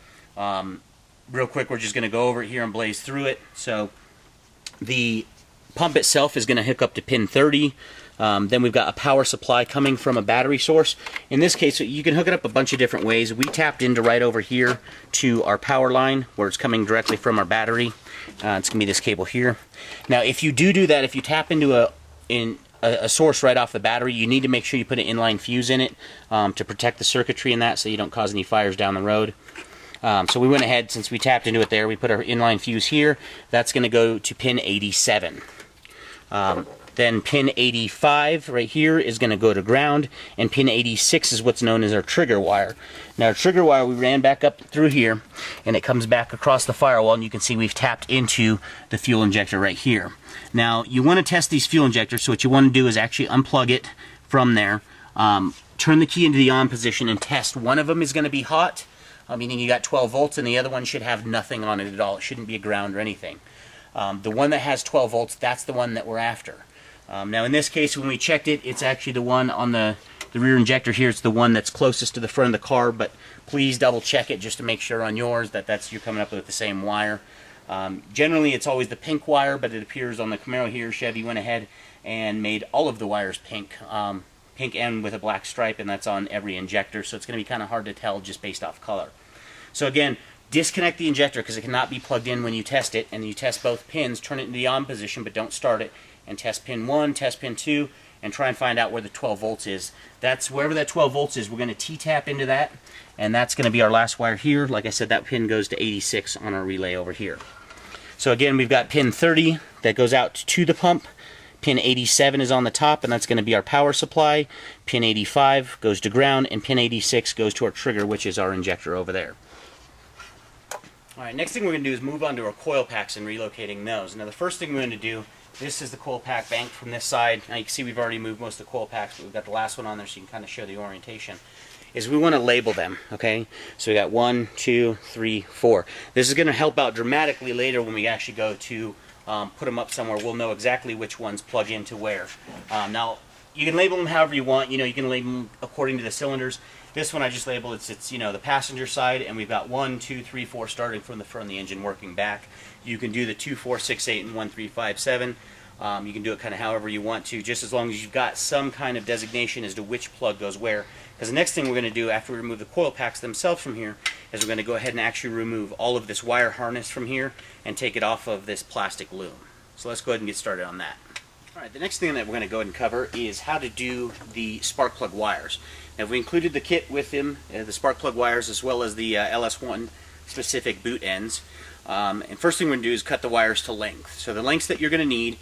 Real quick, we're just going to go over it here and blaze through it. So the pump itself is going to hook up to pin 30. Then we've got a power supply coming from a battery source. In this case, you can hook it up a bunch of different ways. We tapped into right over here to our power line where it's coming directly from our battery. It's going to be this cable here. Now if you do that, if you tap into a source right off the battery, you need to make sure you put an inline fuse in it to protect the circuitry in that so you don't cause any fires down the road. So we went ahead, since we tapped into it there, we put our inline fuse here. That's going to go to pin 87. Then pin 85 right here is going to go to ground, and pin 86 is what's known as our trigger wire. Now our trigger wire, we ran back up through here, and it comes back across the firewall, and you can see we've tapped into the fuel injector right here. Now you want to test these fuel injectors, so what you want to do is actually unplug it from there, turn the key into the on position, and test. One of them is going to be hot, meaning you got 12 volts, and the other one should have nothing on it at all. It shouldn't be a ground or anything. The one that has 12 volts, that's the one that we're after. Now in this case, when we checked it, it's actually the one on the rear injector here. It's the one that's closest to the front of the car, but please double check it just to make sure on yours that you're coming up with the same wire. Generally it's always the pink wire, but it appears on the Camaro here, Chevy went ahead and made all of the wires pink. Pink and with a black stripe, and that's on every injector, so it's going to be kind of hard to tell just based off color. So again, disconnect the injector because it cannot be plugged in when you test it, and you test both pins, turn it into the on position, but don't start it, and test pin 1, test pin 2, and try and find out where the 12 volts is. That's wherever that 12 volts is, we're going to T-tap into that, and that's going to be our last wire here. Like I said, that pin goes to 86 on our relay over here. So again, we've got pin 30 that goes out to the pump. Pin 87 is on the top, and that's going to be our power supply. Pin 85 goes to ground, and pin 86 goes to our trigger, which is our injector over there. Alright, next thing we're going to do is move on to our coil packs and relocating those. Now the first thing we're going to do, this is the coil pack banked from this side. Now you can see we've already moved most of the coil packs, but we've got the last one on there so you can kind of show the orientation. Is we want to label them, okay? So we got 1, 2, 3, 4. This is going to help out dramatically later when we actually go to put them up somewhere. We'll know exactly which ones plug into where. Now you can label them however you want. You can label them according to the cylinders. This one I just labeled it's the passenger side, and we've got 1, 2, 3, 4 starting from the front of the engine working back. You can do the 2, 4, 6, 8, and 1, 3, 5, 7. You can do it kind of however you want to, just as long as you've got some kind of designation as to which plug goes where. Because the next thing we're going to do after we remove the coil packs themselves from here is we're going to go ahead and actually remove all of this wire harness from here and take it off of this plastic loom. So let's go ahead and get started on that. Alright, the next thing that we're going to go ahead and cover is how to do the spark plug wires. Now we included the kit with them, the spark plug wires, as well as the LS1 specific boot ends. And first thing we're going to do is cut the wires to length. So the lengths that you're going to need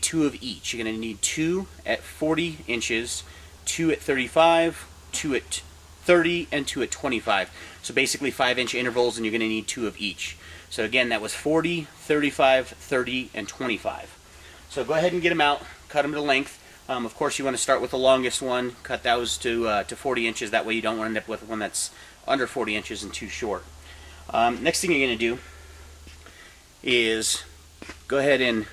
2 of each. You're going to need 2 at 40 inches, 2 at 35, 2 at 30, and 2 at 25. So basically 5-inch intervals, and you're going to need 2 of each. So again, that was 40, 35, 30, and 25. So go ahead and get them out, cut them to length. Of course, you want to start with the longest one, cut those to 40 inches. That way you don't end up with one that's under 40 inches and too short. Next thing you're going to do is go ahead and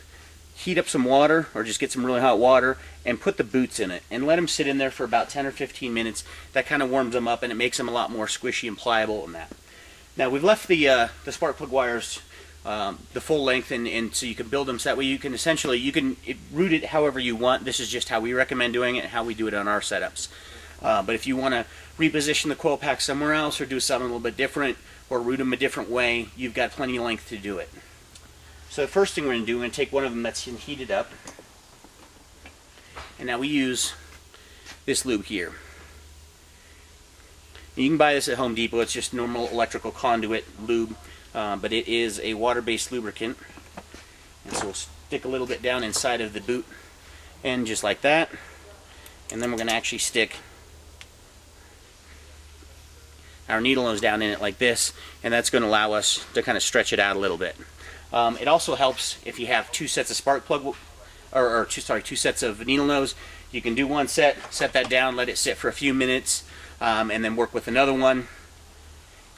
heat up some water, or just get some really hot water, and put the boots in it and let them sit in there for about 10 or 15 minutes. That kind of warms them up, and it makes them a lot more squishy and pliable and that. Now we've left the spark plug wires the full length, and so you can build them so that way you can route it however you want. This is just how we recommend doing it and how we do it on our setups. But if you want to reposition the coil pack somewhere else or do something a little bit different or route them a different way, you've got plenty of length to do it. So the first thing we're going to do, we're going to take one of them that's heated up, and now we use this lube here. You can buy this at Home Depot. It's just normal electrical conduit lube, but it is a water-based lubricant. And so we'll stick a little bit down inside of the boot end just like that, and then we're going to actually stick our needle nose down in it like this, and that's going to allow us to kind of stretch it out a little bit. It also helps if you have 2 sets of spark plug, two sets of needle nose. You can do one set that down, let it sit for a few minutes, and then work with another one,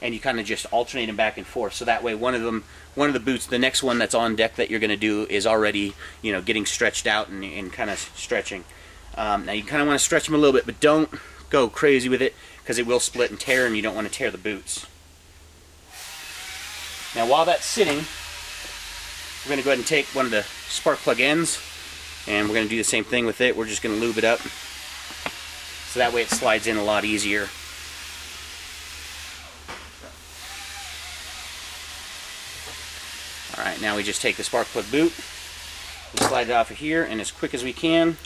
and you kind of just alternate them back and forth. So that way, one of the boots, the next one that's on deck that you're going to do is already, getting stretched out and kind of stretching. Now you kind of want to stretch them a little bit, but don't go crazy with it because it will split and tear, and you don't want to tear the boots. Now while that's sitting, we're going to go ahead and take one of the spark plug ends, and we're going to do the same thing with it. We're just going to lube it up so that way it slides in a lot easier. Alright, now we just take the spark plug boot, we slide it off of here, and as quick as we can,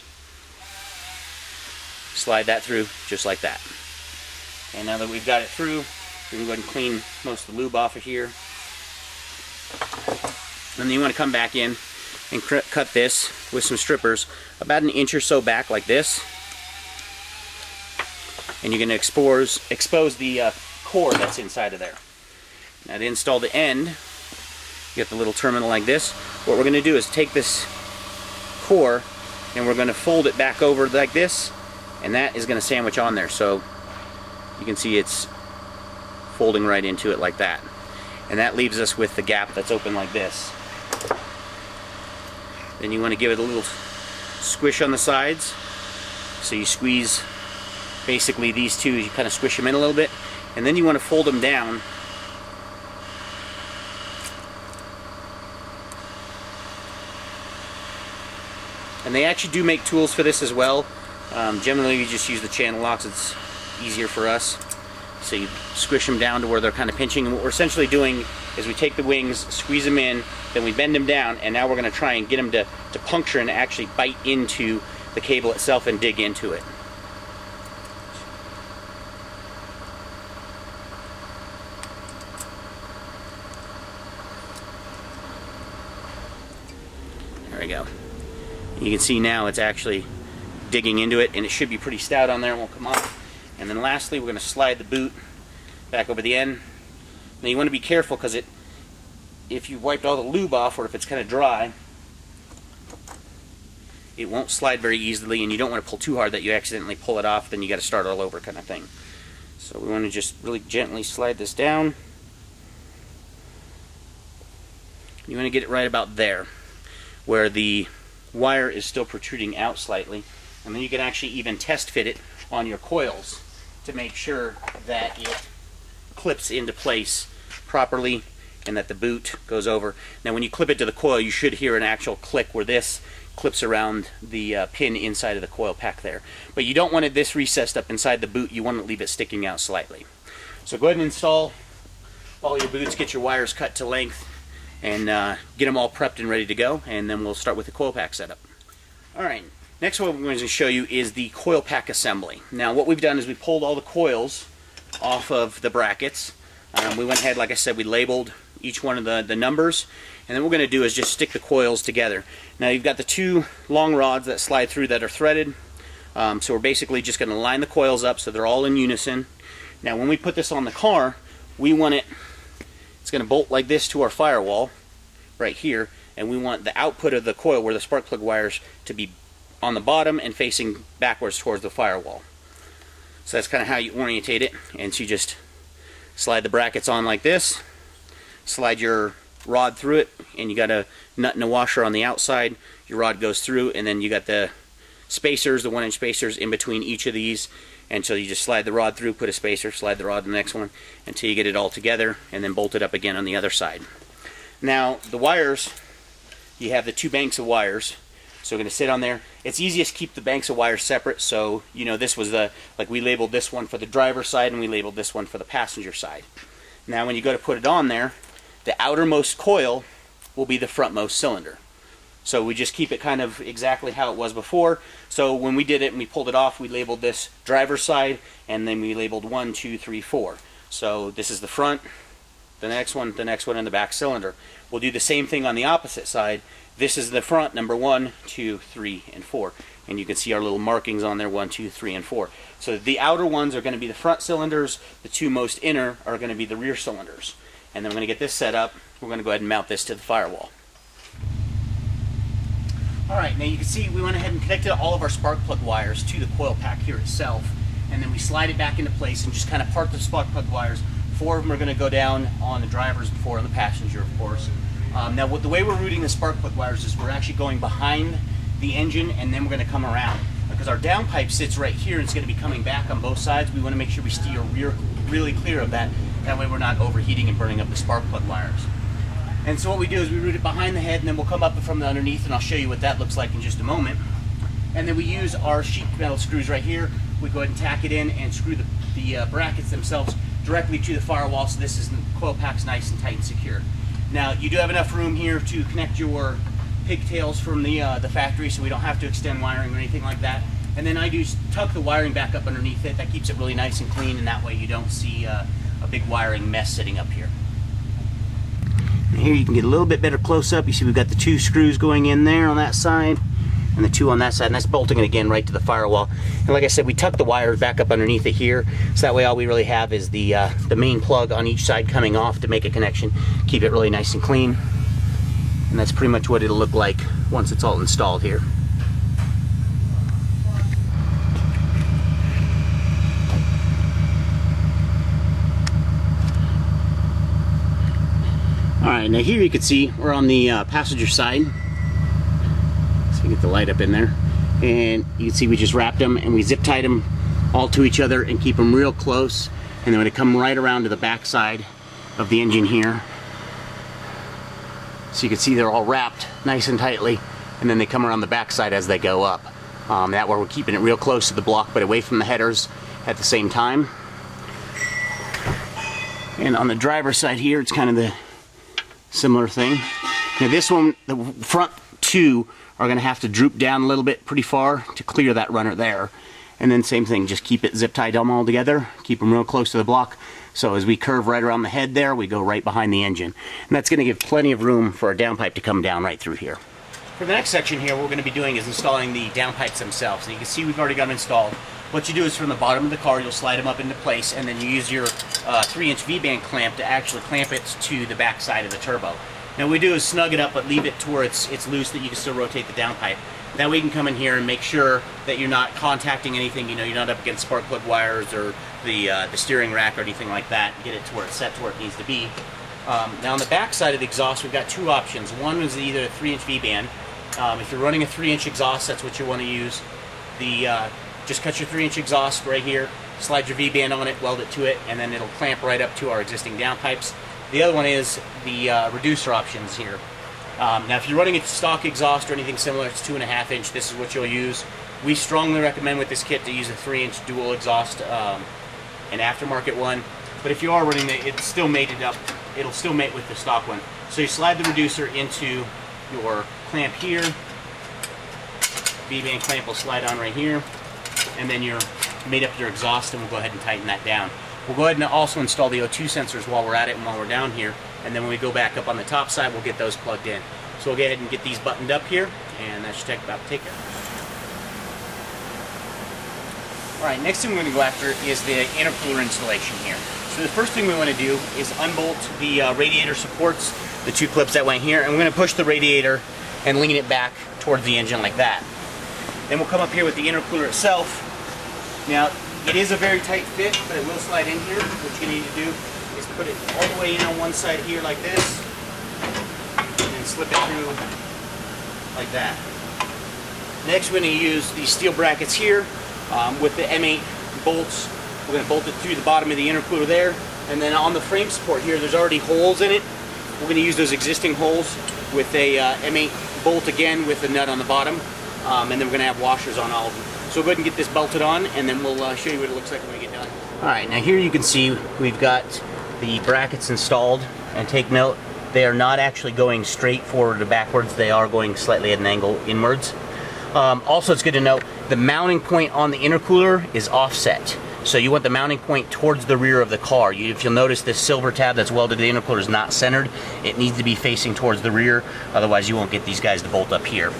slide that through just like that. And now that we've got it through, We can go ahead and clean most of the lube off of here. And then you want to come back in and cut this with some strippers about an inch or so back like this. And you're going to expose the core that's inside of there. Now to install the end, you get the little terminal like this. What we're going to do is take this core and we're going to fold it back over like this, and that is going to sandwich on there. So you can see it's folding right into it like that. And that leaves us with the gap that's open like this. Then you want to give it a little squish on the sides. So you squeeze basically these two, you kind of squish them in a little bit, and then you want to fold them down. And they actually do make tools for this as well. Generally you just use the channel locks, it's easier for us. So you squish them down to where they're kind of pinching, and what we're essentially doing is we take the wings, squeeze them in, then we bend them down, and now we're going to try and get them to puncture and actually bite into the cable itself and dig into it. There we go. You can see now it's actually digging into it, and it should be pretty stout on there, it won't come off. And then lastly, we're going to slide the boot back over the end. Now you want to be careful, because if you wiped all the lube off, or if it's kind of dry, it won't slide very easily, and you don't want to pull too hard that you accidentally pull it off, then you got to start all over kind of thing. So we want to just really gently slide this down. You want to get it right about there, where the wire is still protruding out slightly, and then you can actually even test fit it on your coils to make sure that it clips into place properly and that the boot goes over. Now when you clip it to the coil, you should hear an actual click where this clips around the pin inside of the coil pack there. But you don't want it this recessed up inside the boot, you want to leave it sticking out slightly. So go ahead and install all your boots, get your wires cut to length, and get them all prepped and ready to go, and then we'll start with the coil pack setup. Alright, next what we're going to show you is the coil pack assembly. Now what we've done is we pulled all the coils off of the brackets. We went ahead, like I said, we labeled each one of the numbers, and then what we're going to do is just stick the coils together. Now you've got the two long rods that slide through that are threaded, so we're basically just going to line the coils up so they're all in unison. Now when we put this on the car, we want it's going to bolt like this to our firewall right here, and we want the output of the coil, where the spark plug wires, to be on the bottom and facing backwards towards the firewall. So that's kind of how you orientate it, and so you just slide the brackets on like this, slide your rod through it, and you got a nut and a washer on the outside. Your rod goes through, and then you got the spacers, the 1-inch spacers in between each of these, and so you just slide the rod through, put a spacer, slide the rod in the next one until you get it all together, and then bolt it up again on the other side. Now the wires, you have the two banks of wires, so we're going to sit on there. It's easiest to keep the banks of wires separate, so you know this was like we labeled this one for the driver's side and we labeled this one for the passenger side. Now when you go to put it on there, the outermost coil will be the frontmost cylinder. So we just keep it kind of exactly how it was before. So when we did it and we pulled it off, we labeled this driver's side, and then we labeled 1, 2, 3, 4. So this is the front, the next one, and the back cylinder. We'll do the same thing on the opposite side. This is the front, number 1, 2, 3, and 4. And you can see our little markings on there, 1, 2, 3, and 4. So the outer ones are going to be the front cylinders, the two most inner are going to be the rear cylinders. And then we're going to get this set up. We're going to go ahead and mount this to the firewall. Alright, now you can see we went ahead and connected all of our spark plug wires to the coil pack here itself, and then we slide it back into place and just kind of part the spark plug wires. 4 of them are going to go down on the driver's and 4 on the passenger, of course. Now the way we're routing the spark plug wires is we're actually going behind the engine, and then we're going to come around. Because our downpipe sits right here and it's going to be coming back on both sides, we want to make sure we steer really clear of that. That way we're not overheating and burning up the spark plug wires. And so what we do is we route it behind the head, and then we'll come up from the underneath, and I'll show you what that looks like in just a moment. And then we use our sheet metal screws right here. We go ahead and tack it in and screw the brackets themselves directly to the firewall, so this is the coil pack's nice and tight and secure. Now you do have enough room here to connect your pigtails from the factory, so we don't have to extend wiring or anything like that. And then I do tuck the wiring back up underneath it. That keeps it really nice and clean, and that way you don't see a big wiring mess sitting up here. And here you can get a little bit better close up. You see we've got the 2 screws going in there on that side and the 2 on that side, and that's bolting it again right to the firewall. And like I said, we tuck the wires back up underneath it here, so that way all we really have is the main plug on each side coming off to make a connection, keep it really nice and clean. And that's pretty much what it'll look like once it's all installed here. Alright, now here you can see we're on the passenger side. So we get the light up in there. And you can see we just wrapped them and we zip tied them all to each other and keep them real close. And then when they come right around to the back side of the engine here, so you can see they're all wrapped nice and tightly, and then they come around the back side as they go up. That way we're keeping it real close to the block but away from the headers at the same time. And on the driver's side here, it's kind of the similar thing. Now this one, the front 2 are going to have to droop down a little bit pretty far to clear that runner there. And then same thing, just keep it zip tied them all together, keep them real close to the block. So as we curve right around the head there, we go right behind the engine. And that's going to give plenty of room for a downpipe to come down right through here. For the next section here, what we're going to be doing is installing the downpipes themselves. And you can see we've already got them installed. What you do is from the bottom of the car, you'll slide them up into place, and then you use your 3-inch V-band clamp to actually clamp it to the back side of the turbo. Now what we do is snug it up, but leave it to where it's loose, that you can still rotate the downpipe. That way you can come in here and make sure that you're not contacting anything, you know, you're not up against spark plug wires or the steering rack or anything like that. Get it to where it's set to where it needs to be. Now on the back side of the exhaust, we've got 2 options. One is either a 3-inch V-band. If you're running a 3-inch exhaust, that's what you want to use. Just cut your 3-inch exhaust right here, slide your V-band on it, weld it to it, and then it'll clamp right up to our existing downpipes. The other one is the reducer options here. Now if you're running a stock exhaust or anything similar, it's 2.5-inch, this is what you'll use. We strongly recommend with this kit to use a 3-inch dual exhaust, an aftermarket one. But if you are running it, it's still mated up, it'll still mate with the stock one. So you slide the reducer into your clamp here, V-band clamp will slide on right here, and then you're made up your exhaust, and we'll go ahead and tighten that down. We'll go ahead and also install the O2 sensors while we're at it and while we're down here, and then when we go back up on the top side, we'll get those plugged in. So we'll go ahead and get these buttoned up here, and that should take about take care. Alright, next thing we're going to go after is the intercooler installation here. So the first thing we want to do is unbolt the radiator supports, the 2 clips that went here, and we're going to push the radiator and lean it back towards the engine like that. Then we'll come up here with the intercooler itself. Now, it is a very tight fit, but it will slide in here. What you need to do is put it all the way in on one side here like this, and then slip it through like that. Next, we're going to use these steel brackets here with the M8 bolts. We're going to bolt it through the bottom of the intercooler there, and then on the frame support here, there's already holes in it. We're going to use those existing holes with a M8 bolt again with a nut on the bottom, and then we're going to have washers on all of them. So we'll go ahead and get this bolted on, and then we'll show you what it looks like when we get done. Alright, now here you can see we've got the brackets installed, and take note, they are not actually going straight forward or backwards, they are going slightly at an angle inwards. Also, it's good to note, the mounting point on the intercooler is offset. So you want the mounting point towards the rear of the car. If you'll notice, this silver tab that's welded to the intercooler is not centered. It needs to be facing towards the rear, otherwise you won't get these guys to bolt up here.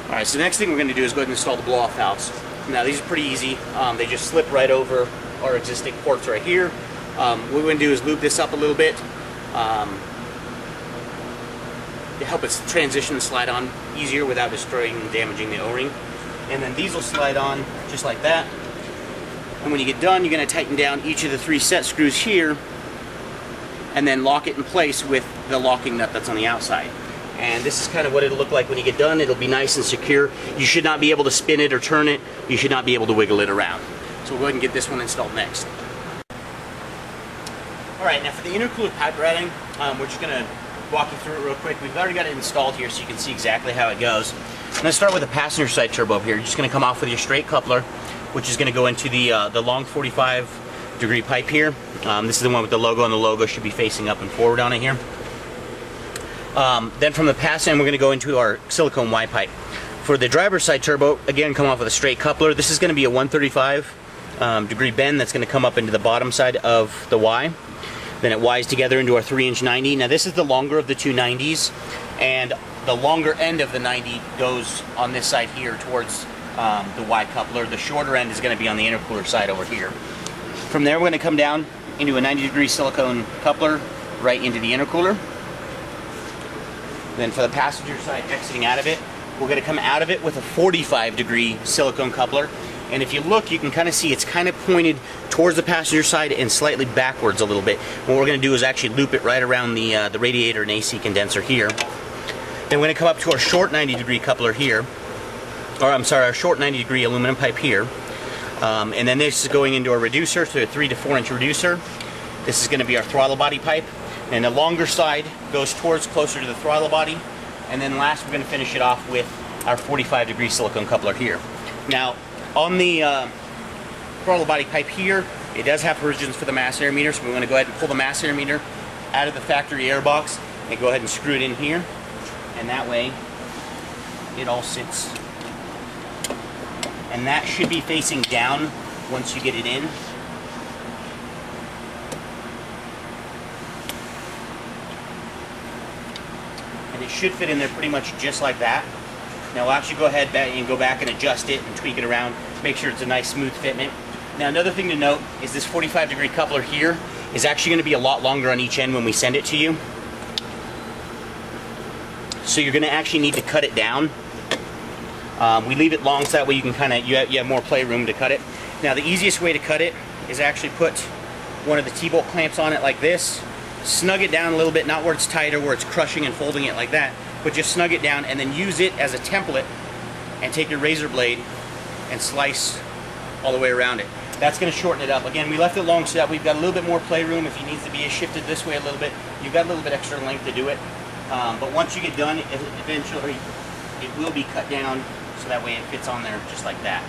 Alright, so the next thing we're going to do is go ahead and install the blow-off valves. Now these are pretty easy. They just slip right over our existing ports right here. What we're going to do is lube this up a little bit to help it transition and slide on easier without destroying and damaging the O-ring. And then these will slide on just like that. And when you get done, you're going to tighten down each of the 3 set screws here and then lock it in place with the locking nut that's on the outside. And this is kind of what it'll look like when you get done. It'll be nice and secure. You should not be able to spin it or turn it. You should not be able to wiggle it around. So we'll go ahead and get this one installed next. Alright, now for the intercooler pipe routing, we're just going to walk you through it real quick. We've already got it installed here so you can see exactly how it goes. I'm going to start with the passenger side turbo over here. You're just going to come off with your straight coupler, which is going to go into the long 45-degree pipe here. This is the one with the logo, and the logo should be facing up and forward on it here. Then from the pass end, we're going to go into our silicone Y pipe. For the driver's side turbo, again, come off with a straight coupler. This is going to be a 135 degree bend that's going to come up into the bottom side of the Y. Then it Ys together into our 3-inch 90. Now this is the longer of the two 90s, and the longer end of the 90 goes on this side here towards the Y coupler. The shorter end is going to be on the intercooler side over here. From there we're going to come down into a 90-degree silicone coupler right into the intercooler. Then for the passenger side exiting out of it, we're going to come out of it with a 45-degree silicone coupler. And if you look, you can kind of see it's kind of pointed towards the passenger side and slightly backwards a little bit. What we're going to do is actually loop it right around the radiator and AC condenser here. Then we're going to come up to our short 90-degree coupler here, or I'm sorry, our short 90-degree aluminum pipe here. And then this is going into a reducer, so a 3 to 4 inch reducer. This is going to be our throttle body pipe. And the longer side goes towards closer to the throttle body. And then last, we're going to finish it off with our 45-degree silicone coupler here. Now, on the throttle body pipe here, it does have provisions for the mass air meter, so we want to go ahead and pull the mass air meter out of the factory air box and go ahead and screw it in here. And that way, it all sits. And that should be facing down once you get it in. And it should fit in there pretty much just like that. Now we'll actually go ahead and go back and adjust it and tweak it around, make sure it's a nice smooth fitment. Now another thing to note is this 45-degree coupler here is actually going to be a lot longer on each end when we send it to you. So you're going to actually need to cut it down. We leave it long so that way you can kind of, you have more playroom to cut it. Now the easiest way to cut it is actually put one of the T-bolt clamps on it like this, snug it down a little bit, not where it's tight or where it's crushing and folding it like that, but just snug it down and then use it as a template and take your razor blade and slice all the way around it. That's going to shorten it up. Again, we left it long so that we've got a little bit more playroom. If it needs to be shifted this way a little bit, you've got a little bit extra length to do it. But once you get done, eventually it will be cut down so that way it fits on there just like that.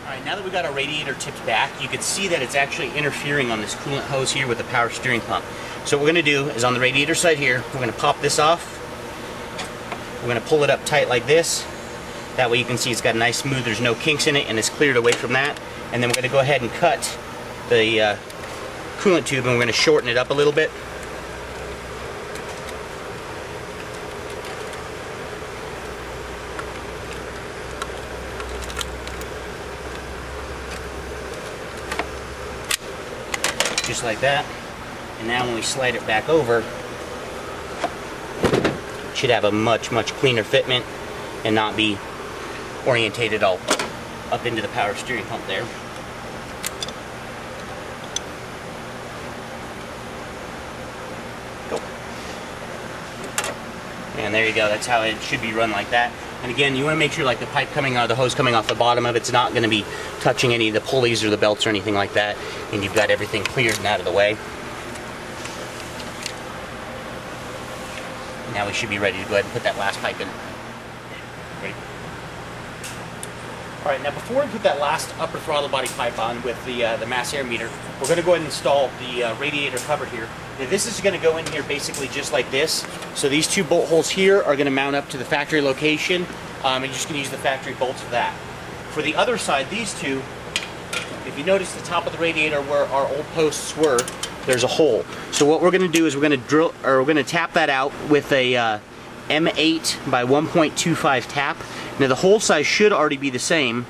Alright, now that we've got our radiator tipped back, you can see that it's actually interfering on this coolant hose here with the power steering pump. So what we're going to do is on the radiator side here, we're going to pop this off. We're going to pull it up tight like this. That way you can see it's got nice smooth, there's no kinks in it, and it's cleared away from that. And then we're going to go ahead and cut the coolant tube, and we're going to shorten it up a little bit. Just like that. And now when we slide it back over, it should have a much cleaner fitment and not be orientated all up into the power steering pump there. Go. And there you go, that's how it should be run like that. And again, you want to make sure like the pipe coming out, the hose coming off the bottom of it's not going to be touching any of the pulleys or the belts or anything like that, and you've got everything cleared and out of the way. Now we should be ready to go ahead and put that last pipe in. Ready? Alright, now before we put that last upper throttle body pipe on with the mass air meter, we're going to go ahead and install the radiator cover here. Now this is going to go in here basically just like this. So these two bolt holes here are going to mount up to the factory location, and you're just going to use the factory bolts for that. For the other side, these two, if you notice the top of the radiator where our old posts were, there's a hole. So what we're going to do is we're going to tap that out with a M8 by 1.25 tap. Now the hole size should already be the same,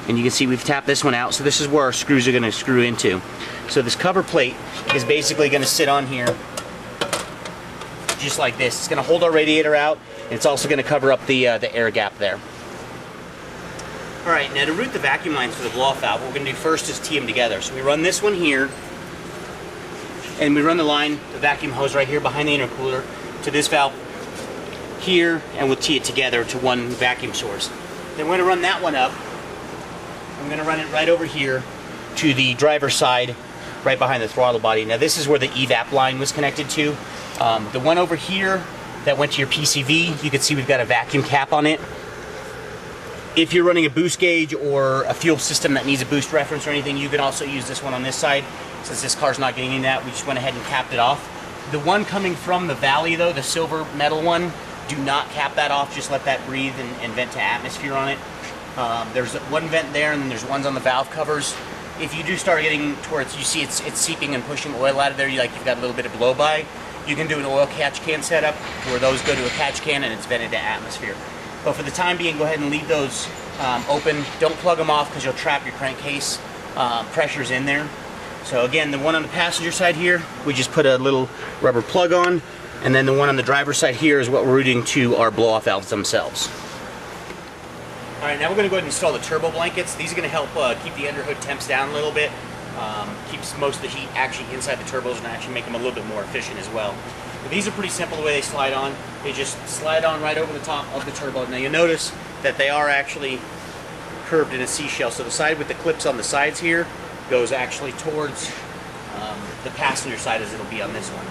and you can see we've tapped this one out, so this is where our screws are going to screw into. So this cover plate is basically going to sit on here just like this. It's going to hold our radiator out, and it's also going to cover up the air gap there. Alright, now to route the vacuum lines for the blow-off valve, what we're going to do first is tee them together. So we run this one here, and we run the line, the vacuum hose right here behind the intercooler, to this valve here, and we'll tee it together to one vacuum source. Then we're going to run that one up. I'm going to run it right over here to the driver's side, right behind the throttle body. Now this is where the evap line was connected to. The one over here that went to your PCV, you can see we've got a vacuum cap on it. If you're running a boost gauge or a fuel system that needs a boost reference or anything, you can also use this one on this side. Since this car's not getting in that, we just went ahead and capped it off. The one coming from the valley though, the silver metal one, do not cap that off, just let that breathe and vent to atmosphere on it. There's one vent there, and then there's ones on the valve covers. If you do start getting towards, you see it's seeping and pushing oil out of there, you've got a little bit of blow by, you can do an oil catch can setup where those go to a catch can and it's vented to atmosphere. But for the time being, go ahead and leave those open. Don't plug them off because you'll trap your crankcase pressures in there. So again, the one on the passenger side here, we just put a little rubber plug on, and then the one on the driver's side here is what we're routing to our blow-off valves themselves. Alright, now we're going to go ahead and install the turbo blankets. These are going to help keep the underhood temps down a little bit. Keeps most of the heat actually inside the turbos and actually make them a little bit more efficient as well. But these are pretty simple the way they slide on. They just slide on right over the top of the turbo. Now you'll notice that they are actually curved in a seashell. So the side with the clips on the sides here goes actually towards the passenger side as it'll be on this one.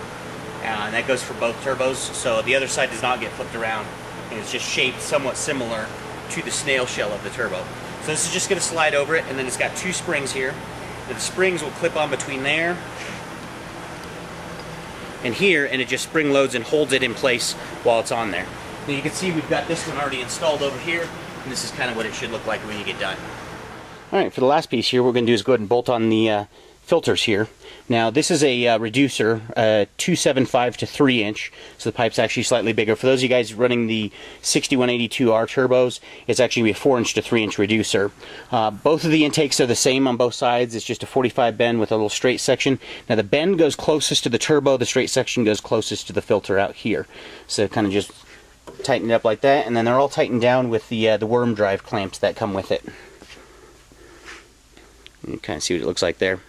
And that goes for both turbos. So the other side does not get flipped around. And it's just shaped somewhat similar to the snail shell of the turbo. So this is just going to slide over it, and then it's got two springs here. The springs will clip on between there and here, and it just spring loads and holds it in place while it's on there. Now you can see we've got this one already installed over here, and this is kind of what it should look like when you get done. Alright, for the last piece here, what we're going to do is go ahead and bolt on the filters here. Now this is a reducer, 275 to 3 inch, so the pipe's actually slightly bigger. For those of you guys running the 6182R turbos, it's actually going to be a 4 inch to 3 inch reducer. Both of the intakes are the same on both sides. It's just a 45 bend with a little straight section. Now the bend goes closest to the turbo, the straight section goes closest to the filter out here. So kind of just tighten it up like that, and then they're all tightened down with the worm drive clamps that come with it. You can kind of see what it looks like there.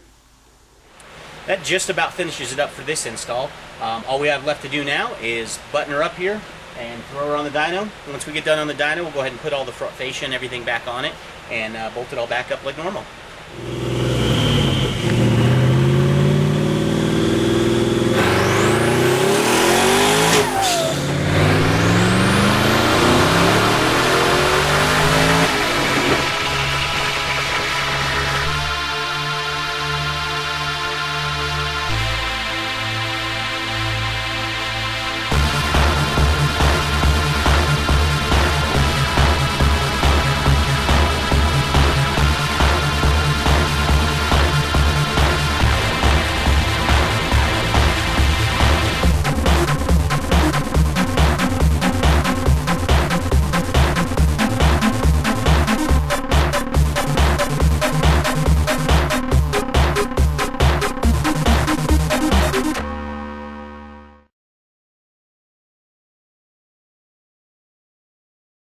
That just about finishes it up for this install. All we have left to do now is button her up here and throw her on the dyno. Once we get done on the dyno, we'll go ahead and put all the front fascia and everything back on it and bolt it all back up like normal.